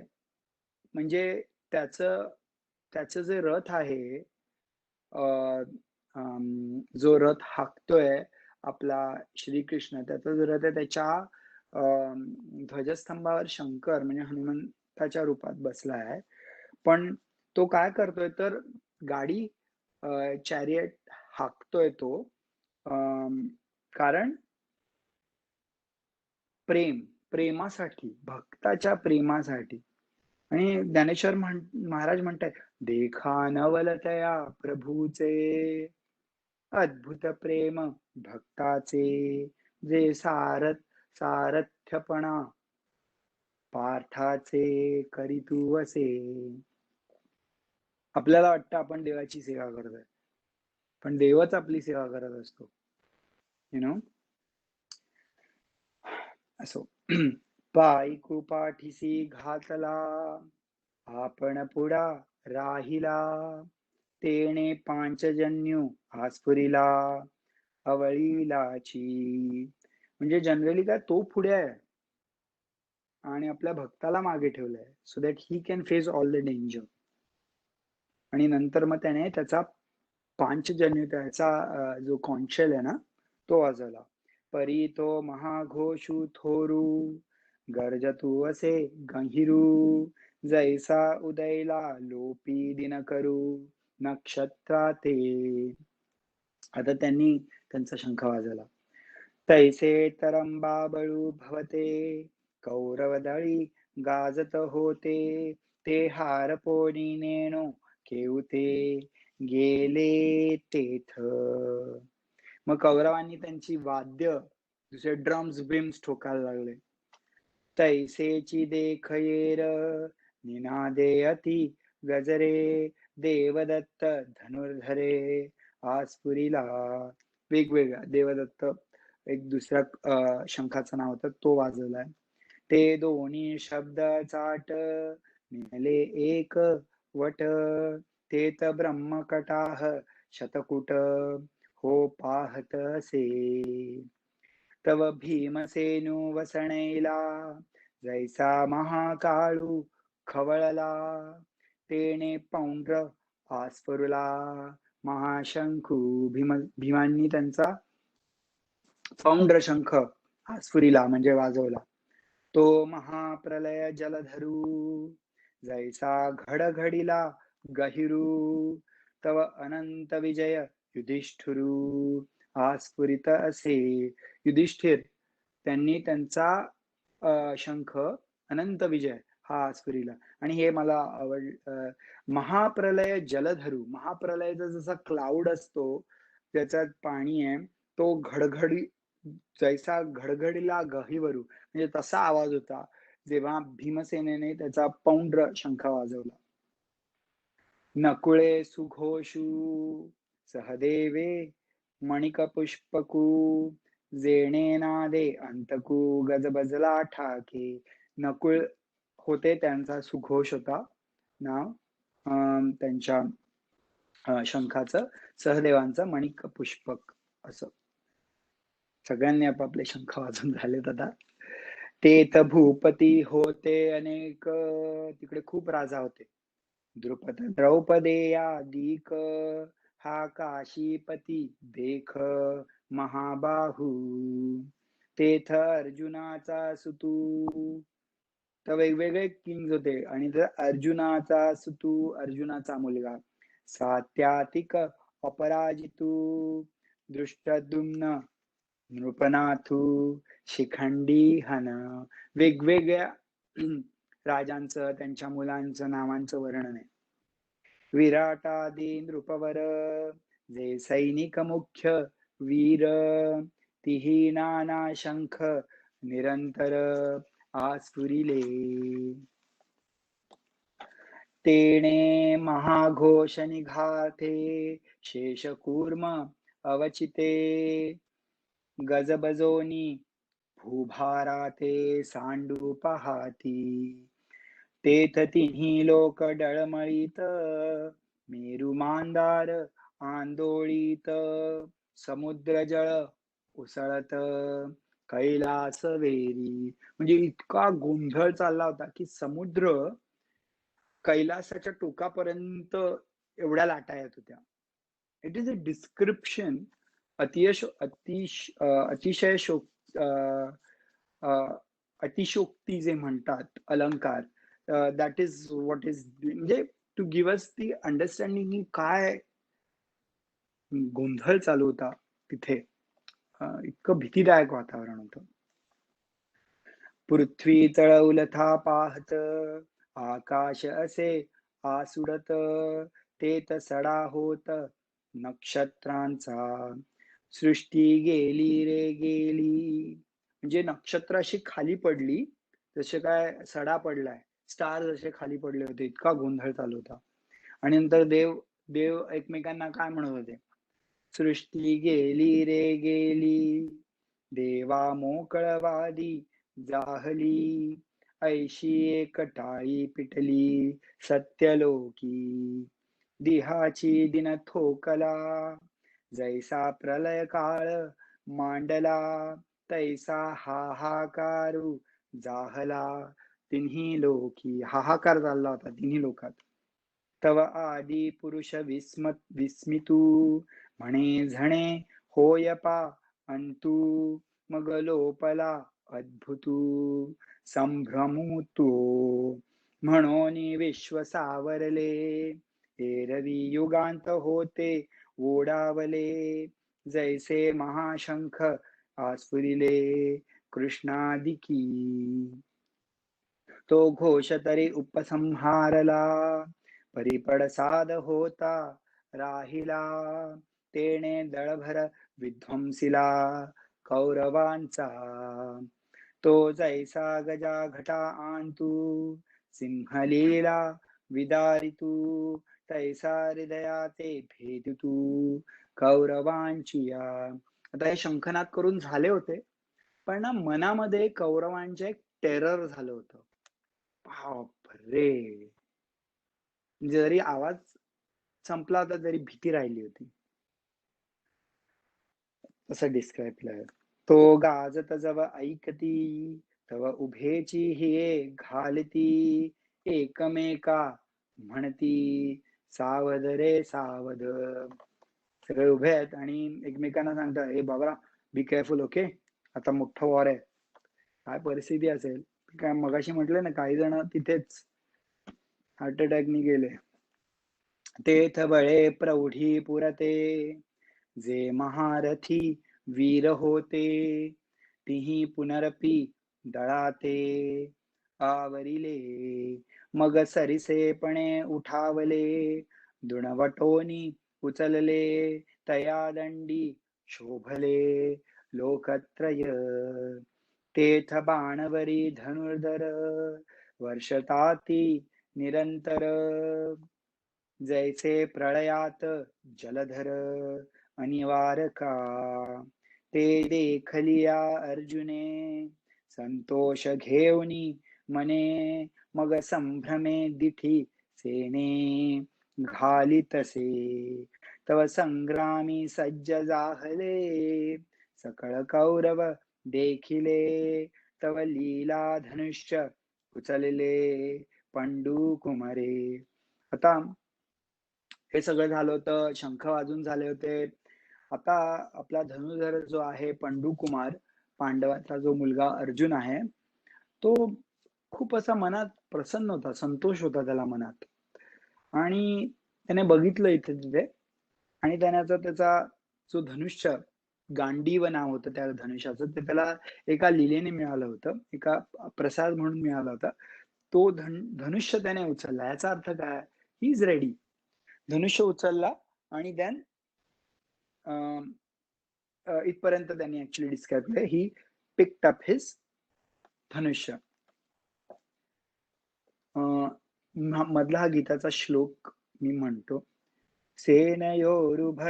Speaker 1: म्हणजे त्याचं जे रथ आहे, जो रथ हाकतोय आपला श्रीकृष्ण, त्याचा जो रथ आहे त्याच्या ध्वजस्तंभावर शंकर म्हणजे भक्ताच्या रूपात बसला आहे. पण तो काय करतोय तर गाडी चॅरियट हाकतोय तो अं, कारण प्रेमासाठी, भक्ताच्या प्रेमासाठी. आणि ज्ञानेश्वर महाराज म्हणतायत, "देखा नवलतया प्रभूचे, अद्भुत प्रेम भक्ताचे, जे सारथ्यपणा पार्थाचे करीतू असे." आपल्याला वाटतं आपण देवाची सेवा करतोय, पण देवच आपली सेवा करत असतो. यू नो असो. पायी पाठीसी घातला, आपण पुढा राहिला, तेणे पांचजन्यू आस्फुरिला अवळीलाची. म्हणजे जनरली काय तो पुढे आहे आणि आपल्या भक्ताला मागे ठेवलंय, so that he can face all the danger. आणि नंतर मग त्याने त्याचा पांचजन्य त्याचा जो कॉन्शल आहे ना तो वाजवला. परी तो महाघोषू थोरू, गर्जतू असे गंभीरू, जैसा उदयला लोपी दिन करू नक्षत्रा ते. आता त्यांनी त्यांचा शंख वाजवला. तैसे तरंबाबळू भवते, कौरवदळी गाजत होते, ते हार पोनी नेणो केवते गेले तेथ. मग कौरवांनी त्यांची वाद्य दुसरे ड्रम्स ब्रिम्स ठोकायला लागले. तैसेची देख येर निनादे अति गजरे, देवदत्त धनुर्धरे आस्फुरिला. वेगवेगळ्या देवदत्त एक दुसऱ्या शंखाचं नाव होतं, तो वाजवलाय. ते दोन्ही शब्द चाट मिळाले एक वट, तेत ब्रह्मकटाह शतकुट हो पाहत असे. तव भीमसेनु वसणैला, जैसा महाकाळू खवळला, तेणे पौंड्र आस्फुरला महाशंखू. भीमांनी त्यांचा पौंड्र शंख आस्फुरिला म्हणजे वाजवला. तो महाप्रलय जलधरू, जैसा घडघडीला गहिरू, तव अनंत विजय युधिष्ठिरू आस्फुरित असे. युधिष्ठिर त्यांनी त्यांचा शंख अनंत विजय हा आस्फुरिला. आणि हे मला महाप्रलय जलधरू, महाप्रलयचा जसा क्लाउड असतो त्याच्यात पाणी आहे, तो घडघडी जैसा घडघडीला गहिवरू म्हणजे तसा आवाज होता जेव्हा भीमसेनेने त्याचा पौंड्र शंख वाजवला. नकुळे सुघोषू सहदेवे मणिकपुष्पकू, जेणे नादे अंतकू गजबजला ठाके. नकुळ होते त्यांचा सुघोष होता नाव त्यांच्या शंखाचं, सहदेवांचं मणिक पुष्पक असं. सगळ्यांनी आपापले शंख वाजून झालेत आता. तेथ भूपती होते अनेक, तिकडे खूप राजा होते. द्रुपद द्रौपदेयादिक, हा काशीपती देख महाबाहू, तेथ अर्जुनाचा सुतू. तर वेगवेगळे किंग्स होते आणि अर्जुनाचा सुतू, अर्जुनाचा मुलगा सात्यातिक अपराजितू, दृष्टद्युम्न नृपनाथू शिखंडी हन. वेगवेगळ्या राजांचं त्यांच्या मुलांचं नावांचं वर्णन आहे. विराटादी नृपवर, जे सैनिक मुख्य वीर, तिही नाना शंख निरंतर आस्फुरिले. तेणे महाघोष निघाते, शेषकूर्म अवचिते, गजबजोनी भूभाराते सांडू पहाती. तेथ तिन्ही लोक डळमळीत, मेरू मांदार आंदोळीत, समुद्र जळ उसळत कैलास वेरी. म्हणजे इतका गोंधळ चालला होता की समुद्र कैलासाच्या टोकापर्यंत एवढ्या लाटा येत होत्या. इट इज अ डिस्क्रिप्शन, अतिशय अतिशयोक्ती जे म्हणतात अलंकार, दॅट इज व्हॉट इज म्हणजे to give us the understanding की काय गोंधळ चालू होता तिथे. इतकं भीतीदायक वातावरण होतं. पृथ्वी तळवलथा पाहत, आकाश असे आसुडत, तेत सडा होत नक्षत्रांचा, सृष्टी गेली रे गेली. म्हणजे नक्षत्र अशी खाली पडली, जसे काय सडा पडलाय. स्टार जसे खाली पडले होते, इतका गोंधळ चालू होता. आणि नंतर देव देव एकमेकांना काय म्हणत होते? सृष्टी गेली रे गेली, देवा मोकळवादी जाहली, ऐशी एकटाळी पिटली सत्यलोकी. दिहाची दिन थोकला, जैसा प्रलय काळ मांडला, तैसा हाहाकारू जाहला तिन्ही लोकी. हाहाकार चालला होता तिन्ही लोकात. तव आदि पुरुष विस्मितू, म्हणे झणे होय पा अंतू, मग लोपला अद्भुतू संभ्रमू तो, म्हणून विश्व सावरले, एरवी युगांत होते ओढावले, जैसे महाशंख आस्फुरिले कृष्णादिकी. तो घोष तरी उपसंहारला, परिपडसाद होता राहिला, तेणे दळभर विध्वंसिला कौरवांचा. तो जैसा गजा घटा आणतू, सिंहलीला विदारितू, तैसा हृदयाते भेदितू कौरवांचिया. आता हे शंखनाद करून झाले होते, पण ना मनामध्ये कौरवांचे एक टेरर झालं होतं. बापरे! जरी आवाज संपला होता तरी भीती राहिली होती. असं डिस्क्राईब केलंय. तो गाजत जव ऐकती, तव उभेची हिये घालती, एकमेका म्हणती सावध रे सावध. सगळे उभे आहेत आणि एकमेकांना सांगतात, हे बाबा बी केअरफुल, ओके, आता मोठं वॉर आहे. काय परिस्थिती असेल काय, मगाशी म्हटलं ना काही जण तिथेच हार्ट अटॅकनी गेले. तेथ बळे प्रौढी पुरते, जे महारथी वीर होते, तिही पुनरपी दळाते आवरिले, मग सरिसेपणे उठावले, दुणवटोनी उचलले, तया दंडी शोभले लोकत्रय. तेथ बाणवरी धनुर्धर, वर्षताती निरंतर, जैसे प्रळयात जलधर अनिवारका. ते देखलिया अर्जुने, संतोष घेऊनी मने, मग संभ्रमे दिठी सेने घालितसे. तव संग्रामी सज्ज जाहले, सकळ कौरव देखिले, तव लीला धनुष्य उचलले पंडू कुमारे. आता हे सगळं झालं होतं, शंख वाजून झाले होते. आता आपला धनुर्धर जो आहे पंडू कुमार, पांडवाचा जो मुलगा अर्जुन आहे, तो खूप असा मनात प्रसन्न होता, संतोष होता त्याला मनात. आणि त्याने बघितलं इथे तिथे, आणि त्याचा जो धनुष्य, गांडीव नाव होतं त्या धनुष्याचं, ते त्याला एका लीलेने मिळालं होतं, एका प्रसाद म्हणून मिळाला होता. तो धनुष्य त्याने उचलला. याचा अर्थ काय? ही इज रेडी. धनुष्य उचलला आणि देन इथपर्यंत त्यांनी ऍक्च्युली डिस्क्राईब केलं. ही पिक्ड अप हिज धनुष्य. मधला हा गीताचा श्लोक मी म्हणतो. सेनयोरुभयोर्मध्ये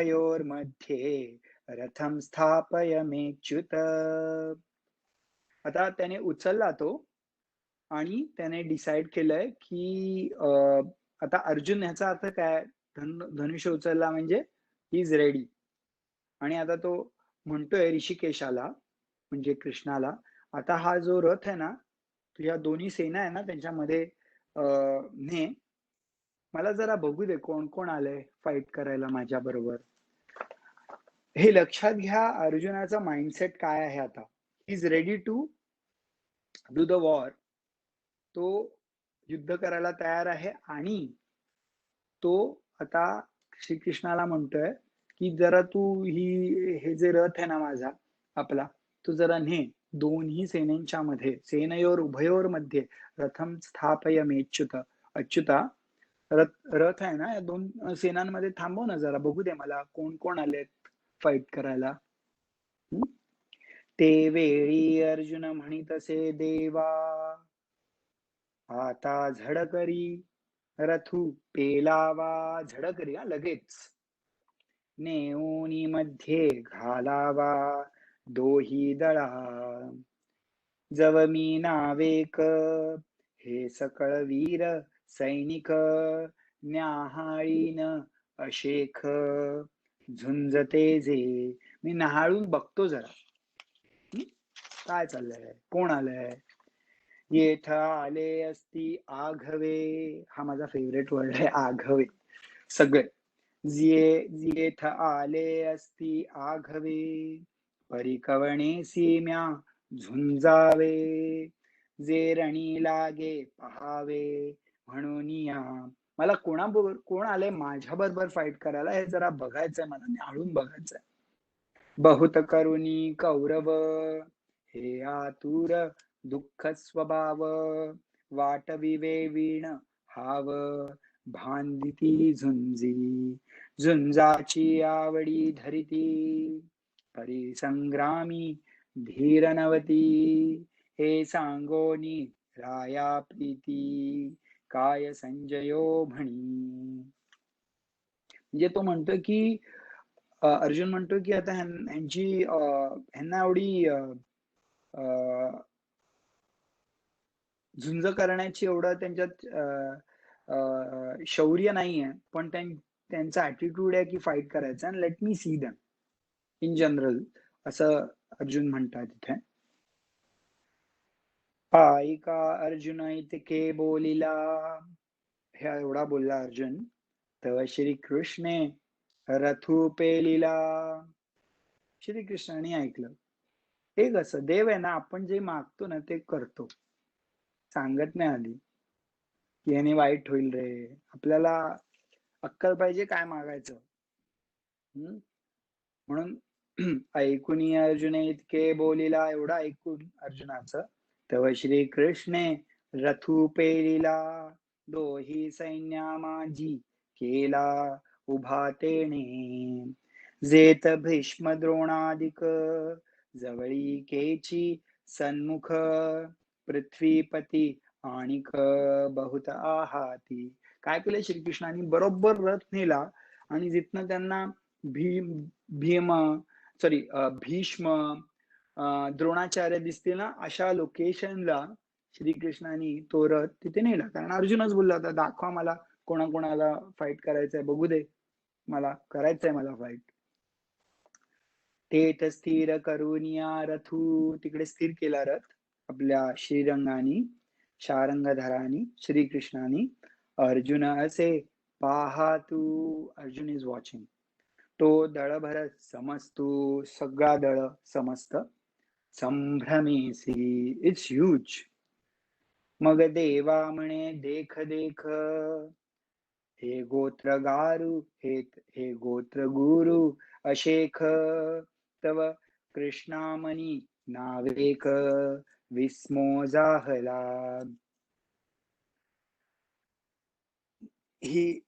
Speaker 1: रथम स्थापयमेच्युत. आता त्याने उचलला तो आणि त्याने डिसाइड केलंय की आता अर्जुन, ह्याचा अर्थ काय? धनुष्य उचलला म्हणजे ही इज रेडी. आणि आता तो म्हणतोय ऋषिकेशाला, म्हणजे कृष्णाला, आता हा जो रथ आहे ना, या दोन्ही सेना आहे ना, त्यांच्यामध्ये ने मला जरा बघू दे कोण कोण आलंय फाईट करायला माझ्या बरोबर. हे लक्षात घ्या अर्जुनाचा माइंडसेट काय आहे. आता he is ready to do the war. तो युद्ध करायला तयार आहे आणि तो आता श्रीकृष्णाला म्हणतोय, की जरा तू हे जे रथ आहे ना माझा आपला, तो जरा ने. दोन्ही सेनेच्या मध्ये, सेनयोर उभयोर मध्ये रथम स्थापय मेच्युत. अच्युता, रथ आहे ना, या 2 सेनांमध्ये थांबव ना जरा, बघू दे मला कोण आलेत फाईट करायला. ते वेळी अर्जुन म्हणितसे देवा, आता झडकरी रथू पेलावा. झडकरी लगेच. नेऊनी मध्ये घालावा दोही दळा. जव मी नावेक हे सकळ वीर सैनिक, न्याहाळीन अशेख झुंजते जे. मी न्याहाळून बघतो जरा काय चाललंय, कोण आलंय. येथ आले असती आघवे. हा माझा फेवरेट वर्ड आहे, आघवे. सगळे येथ आले असती आघवे, परिकवणेसी म्या झुंजावे. जे रणी लागे पहावे म्हणून या. मला कोण आले माझ्या बरोबर फाईट करायला हे जरा बघायचंय, मला न्याहाळून बघायचंय. बहुत करुणी कौरव हे आतुर दुःख स्वभाव, वाटविवे वीण हाव भांदिती झुंजी. झुंजाची आवडी धरिती, परिसंग्रामी धीरनवती. हे सांगोनी राया प्रीती, काय संजयो म्हणी. म्हणजे तो म्हणतो की अर्जुन म्हणतो की आता ह्यांना एवढी झुंज करण्याची एवढं त्यांच्यात शौर्य नाहीये, पण त्यांचा ऍटिट्यूड आहे की फाईट करायचा. आणि let me see them in general, असं अर्जुन म्हणतात तिथे. ऐका अर्जुन इतके बोलिला. हे एवढा बोलला अर्जुन. तेव्हा श्रीकृष्णे रथू पेलिला. श्रीकृष्णाने ऐकलं. हे कसं, देव आहे ना, आपण जे मागतो ना ते करतो, सांगत नाही आधी की याने वाईट होईल रे. आपल्याला अक्कल पाहिजे काय मागायचं. म्हणून ऐकून अर्जुन इतके बोलिला. एवढा ऐकून अर्जुनाचं, तेव्हा श्रीकृष्णे रथू पेलिला. दोही सैन्या माझी केला उभा तेने. जेत भीष्म द्रोणादिक जवळी केची सन्मुख. पृथ्वीपती आणिक बहुत आहाती. काय केलं श्रीकृष्णाने, बरोबर रथ नेला आणि जिथनं त्यांना भीष्म द्रोणाचार्य दिसतील ना, अशा लोकेशनला श्रीकृष्णाने तो रथ तिथे नेला. कारण अर्जुनच बोलला होता, दाखवा मला कोणाकोणाला फाईट करायचंय, बघू दे मला, करायचंय मला फाईट. तेथ स्थिर करून या रथू. तिकडे स्थिर केला रथ आपल्या श्रीरंगानी, शारंगधरानी, श्रीकृष्णानी. अर्जुन असे पाहातू. Arjun is watching. तो दळभर समजतो, सगळा दळ समस्त. संभ्रमेसी, इट्स ह्यूज. मग देवा म्हणे देख देख, हे गोत्र गारू हे गोत्र गुरु अशेख. तव कृष्णामणी नावेक विस्मो जाहला. ही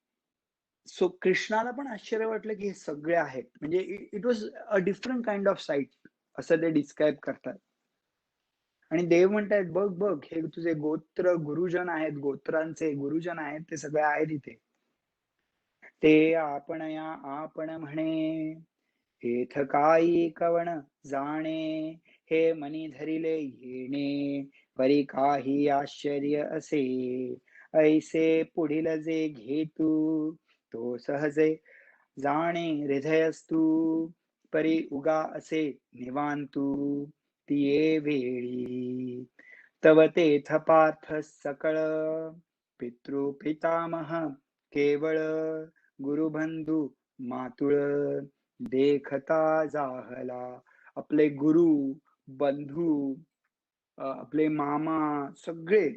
Speaker 1: सो कृष्णाला पण आश्चर्य वाटलं की हे सगळे आहेत. म्हणजे it was a different kind of site, असं ते डिस्क्राईब करतात. आणि देव म्हणतायत, बघ बघ, हे तुझे गोत्र गुरुजन आहेत, गोत्रांचे गुरुजन आहेत, ते सगळे आहेत इथे. ते आपण या आपण म्हणे, हेथ काही कवण जाणे. हे मनी धरिले येणे, परी काही आश्चर्य असे. ऐसे पुढील जे घेतू, तो सहजे जाणे हृदयस्तू. परी उगा असे निवांतू, तिये वेळी. तव तेथ पार्थ सकळ, पितृ पितामह केवळ. गुरुबंधू मातुळ देखता जाहला. आपले गुरु बंधू, आपले मामा, सगळे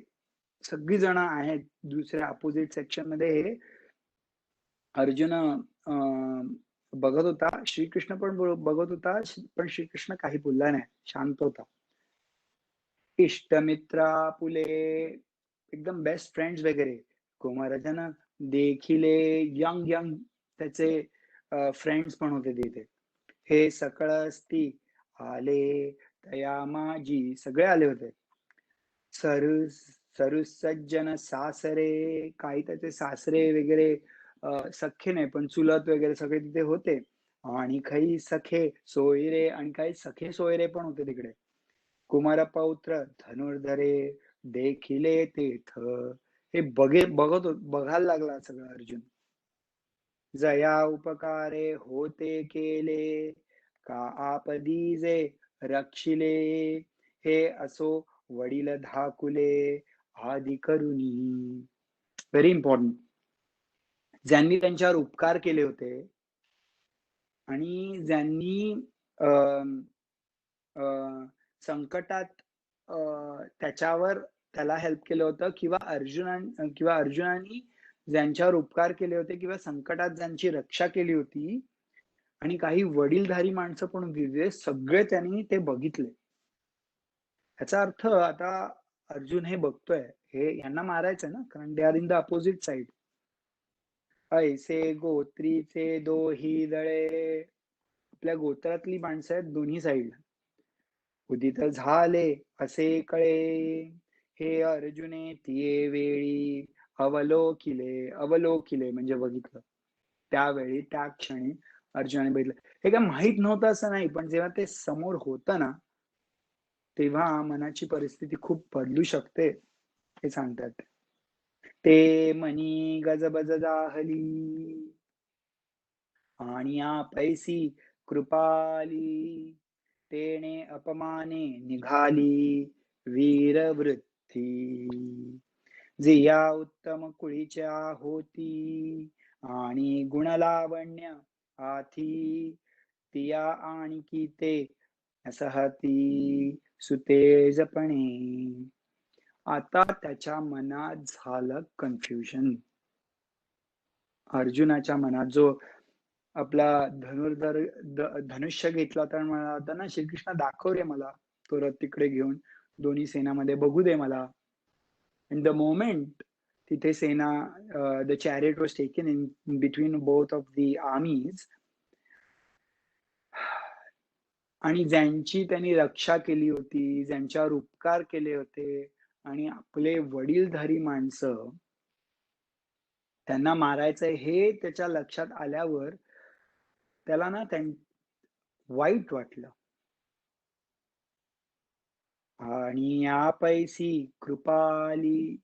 Speaker 1: सगळी जण आहेत दुसऱ्या अपोजिट सेक्शन मध्ये. हे अर्जुन बघत होता, श्रीकृष्ण पण बघत होता, पण श्रीकृष्ण काही बोलला नाही, शांत होता. इष्टमित्र आपुले, एकदम बेस्ट फ्रेंड्स वगैरे, कुमारजन देखिले, यंग यंग त्याचे फ्रेंड्स पण होते तिथे. हे सकळ असती आले तया माझी, सगळे आले होते. सरु सज्जन सासरे, काही त्याचे सासरे वगैरे, सख्खे नाही पण चुलत वगैरे सगळे तिथे होते. आणि काही सखे सोयरे, आणि काही सखे सोयरे पण होते तिकडे. कुमारपौत्र धनुर्धरे देखिले तेथ. हे बघायला लागला सगळं अर्जुन. जया उपकारे होते केले, का आपदीजे रक्षिले. हे असो वडील धाकुले आदि करुणी. Very important. ज्यांनी त्यांच्यावर उपकार केले होते आणि ज्यांनी संकटात त्याच्यावर त्याला हेल्प केलं होतं, किंवा अर्जुनाने ज्यांच्यावर उपकार केले होते किंवा संकटात ज्यांची रक्षा केली होती, आणि काही वडीलधारी माणसं पण होती तिथे, सगळे त्यांनी ते बघितले. ह्याचा अर्थ आता अर्जुन हे बघतोय, हे यांना मारायचंय ना, कारण they are in the opposite side. ऐसे गोत्रीचे दोही दळे, आपल्या गोत्रातली माणसं आहेत दोन्ही साईडला. उदित झाले असे कळे, हे अर्जुने तिये वेळी अवलोकिले म्हणजे बघितलं. त्यावेळी त्या क्षणी अर्जुनाने बघितलं. हे काय माहित नव्हतं असं नाही, पण जेव्हा ते समोर होतं ना, तेव्हा मनाची परिस्थिती खूप बदलू शकते, हे सांगतात. ते मनी गजबज जाहली, आणि पैसी कृपाली, तेने अपमाने निघाली वीरवृत्ती. जिया उत्तम कुळीच्या होती, आणि गुणलावण्य आथी, तिया आणखी ते असहती सुतेजपणे. आता त्याच्या मनात झालं कन्फ्युजन. अर्जुनाच्या मनात जो आपला धनुष्य घेतला तर म्हणा होता ना, श्रीकृष्ण दाखव रे मला तो रथ तिकडे घेऊन, दोन्ही सेनामध्ये बघू दे मला. इन द मोमेंट तिथे सेना, the chariot was taken in between both of the armies, आणि ज्यांची त्यांनी रक्षा केली होती, ज्यांच्यावर उपकार केले होते, आणि आपले वडीलधारी माणसं, त्यांना मारायचंय हे त्याच्या लक्षात आल्यावर त्याला ना वाईट वाटलं. आणि पैसी कृपाली,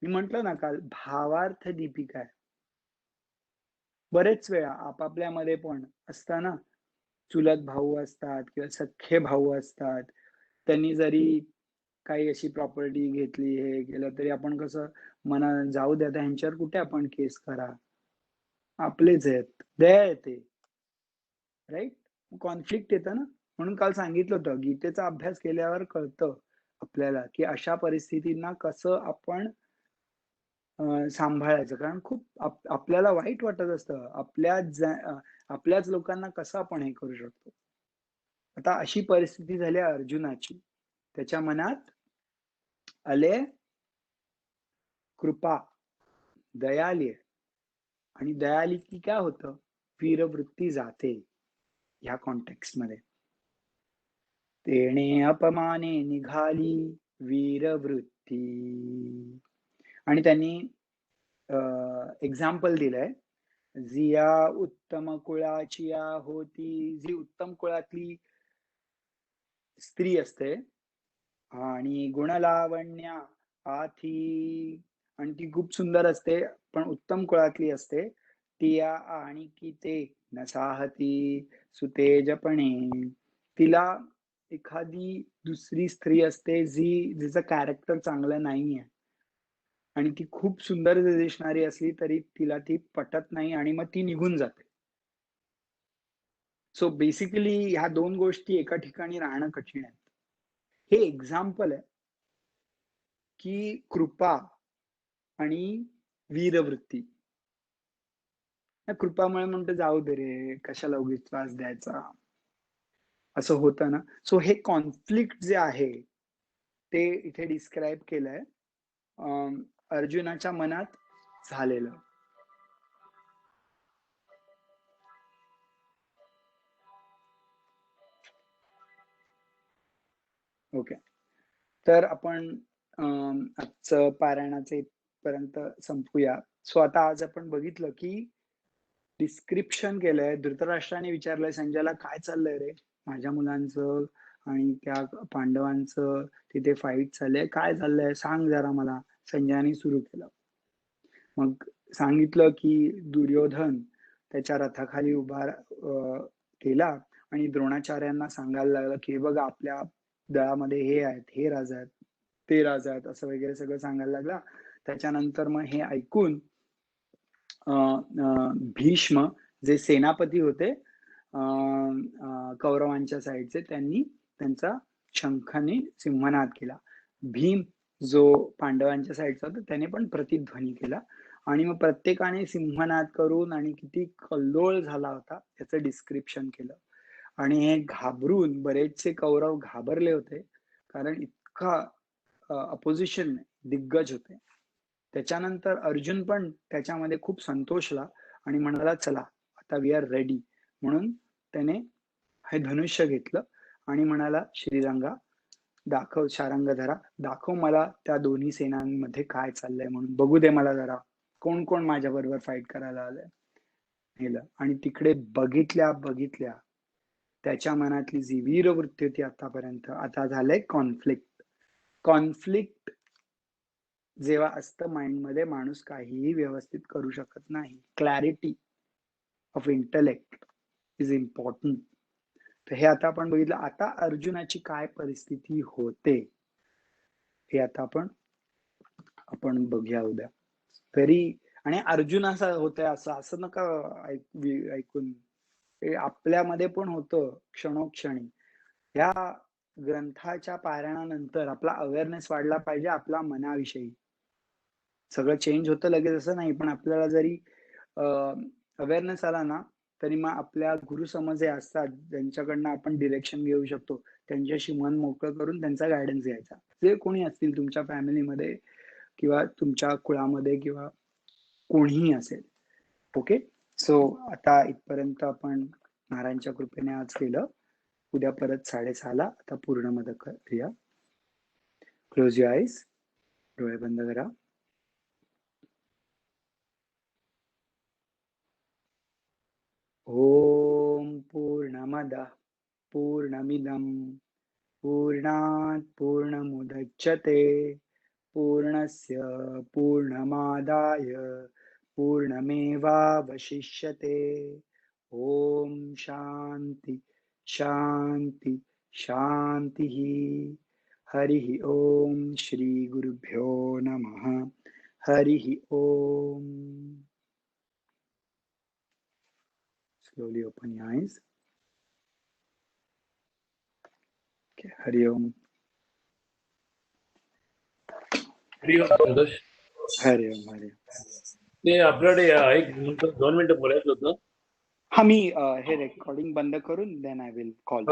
Speaker 1: मी म्हंटल ना काल, भावार्थ दीपिका आहे. बरेच वेळा आपापल्यामध्ये पण असतं ना, चुलत भाऊ असतात किंवा सख्खे भाऊ असतात, त्यांनी जरी काही अशी प्रॉपर्टी घेतली, हे केलं, तरी आपण कसं मना जाऊ द्या, ह्यांच्यावर कुठे आपण केस करा, आपलेच आहेत, दया येते, राईट. कॉन्फ्लिक्ट येतं ना. म्हणून काल सांगितलं होतं, गीतेचा अभ्यास केल्यावर कळतं आपल्याला की अशा परिस्थितींना कसं आपण सांभाळायचं. कारण खूप आपल्याला वाईट वाटत असतं, आपल्याच लोकांना कसं आपण हे करू शकतो. आता अशी परिस्थिती झाली अर्जुनाची. त्याच्या मनात आले कृपा, दयाली, आणि दयाली की काय होतं, वीरवृत्ती जाते ह्या कॉन्टेक्स्ट मध्ये. तेणे अपमाने निघाली वीरवृत्ती. आणि त्यांनी एक्झाम्पल दिलंय, जिया उत्तम कुळाची होती, जी उत्तम कुळातली स्त्री असते, आणि गुणलावण्य आथी, आणि ती खूप सुंदर असते पण उत्तम कुळातली असते. तिया आणि की ते नसाहती सुतेजपणे, तिला एखादी दुसरी स्त्री असते जिचं कॅरेक्टर चांगलं नाहीये, आणि ती खूप सुंदर दिसणारी असली तरी तिला ती पटत नाही, आणि मग ती निघून जाते. सो बेसिकली ह्या दोन गोष्टी एका ठिकाणी राहणं कठीण आहे. हे एक्झाम्पल आहे की कृपा आणि वीरवृत्ती. कृपामय म्हणतो जाऊ दे रे, कशाला उगीच त्रास द्यायचा, असं होतं ना. सो हे कॉन्फ्लिक्ट जे आहे, ते इथे डिस्क्राईब केलंय अर्जुनाच्या मनात झालेलं. ओके. तर आपण आजचं पारायणाचं इथपर्यंत संपूया. सो आता आज आपण बघितलं, की डिस्क्रिप्शन केलंय. धृतराष्ट्राने विचारलंय संजयला, "काय चाललंय रे? माझ्या मुलांचं आणि त्या पांडवांचं तिथे फाईट चाललंय. काय चाललंय? सांग जरा मला." संजयाने सुरू केलं. मग सांगितलं, की दुर्योधन त्याच्या रथाखाली उभा केला आणि द्रोणाचार्यांना सांगायला लागला, की "बघा आपल्या दळामध्ये हे आहेत, हे राजा आहेत, ते राजा आहेत." असं वगैरे सगळं सांगायला लागला. त्याच्यानंतर मग हे ऐकून भीष्म जे सेनापती होते कौरवांच्या साईडचे, त्यांनी त्यांचा शंखाने सिंहनाद केला. भीम जो पांडवांच्या साईडचा होता त्याने पण प्रतिध्वनी केला आणि मग प्रत्येकाने सिंहनाद करून आणि किती कल्लोळ झाला होता त्याचं डिस्क्रिप्शन केलं. आणि हे घाबरून बरेचसे कौरव घाबरले होते, कारण इतका अपोजिशन दिग्गज होते. त्याच्यानंतर अर्जुन पण त्याच्यामध्ये खूप संतोषला आणि म्हणाला, "चला आता वी आर रेडी." म्हणून त्याने हे धनुष्य घेतलं आणि म्हणाला, "श्रीरंगा दाखव, शारंगधरा दाखव मला त्या दोन्ही सेनांमध्ये काय चाललंय म्हणून. बघू दे मला जरा. कोण कोण माझ्याबरोबर फाईट करायला आलंय." नेलं आणि तिकडे बघितल्या त्याच्या मनातली जी वीरवृत्ती होती आतापर्यंत, आता झालंय कॉन्फ्लिक्ट. कॉन्फ्लिक्ट जेव्हा असतं माइंडमध्ये, माणूस काहीही व्यवस्थित करू शकत नाही. Clarity of intellect is important. तर हे आता आपण बघितलं. आता अर्जुनाची काय परिस्थिती होते, हे आता आपण बघूया उद्या. आणि अर्जुन असा होतोय असं नका ऐकून. हे आपल्यामध्ये पण होतं क्षणोक्षणी. या ग्रंथाच्या पारायणानंतर आपला अवेअरनेस वाढला पाहिजे आपल्या मनाविषयी. सगळं चेंज होतं लगेच असं नाही, पण आपल्याला जरी अवेअरनेस आला ना, तरी मग आपल्या गुरुसमज जे असतात, ज्यांच्याकडनं आपण डिरेक्शन घेऊ शकतो, त्यांच्याशी मन मोकळं करून त्यांचा गाईडन्स घ्यायचा. जे कोणी असतील तुमच्या फॅमिलीमध्ये किंवा तुमच्या कुळामध्ये किंवा कोणीही असेल. ओके. सो आता इथपर्यंत आपण नारायणच्या कृपेने आज केलं. उद्या परत 6:30ला आता पूर्ण मदत करूया. Close your eyes. डोळे बंद करा. ओम पूर्णमदः पूर्णमिदं पूर्णात् पूर्णमुदच्यते पूर्णस्य पूर्णमादाय पूर्णमेवावशिष्यते. ओम शांति शांति शांतिः. हरिः ओम. श्री गुरुभ्यो नमः. हरिः ओम. Slowly open your eyes. Okay. Hari Om.
Speaker 2: Hari Om Santosh.
Speaker 1: Hari Om. Hari Om.
Speaker 2: ते आपल्याकडे एक मिनिट 2 मिनिटं बोलायचं होतं.
Speaker 1: हा मी हे रेकॉर्डिंग बंद करून देन आय विल कॉल.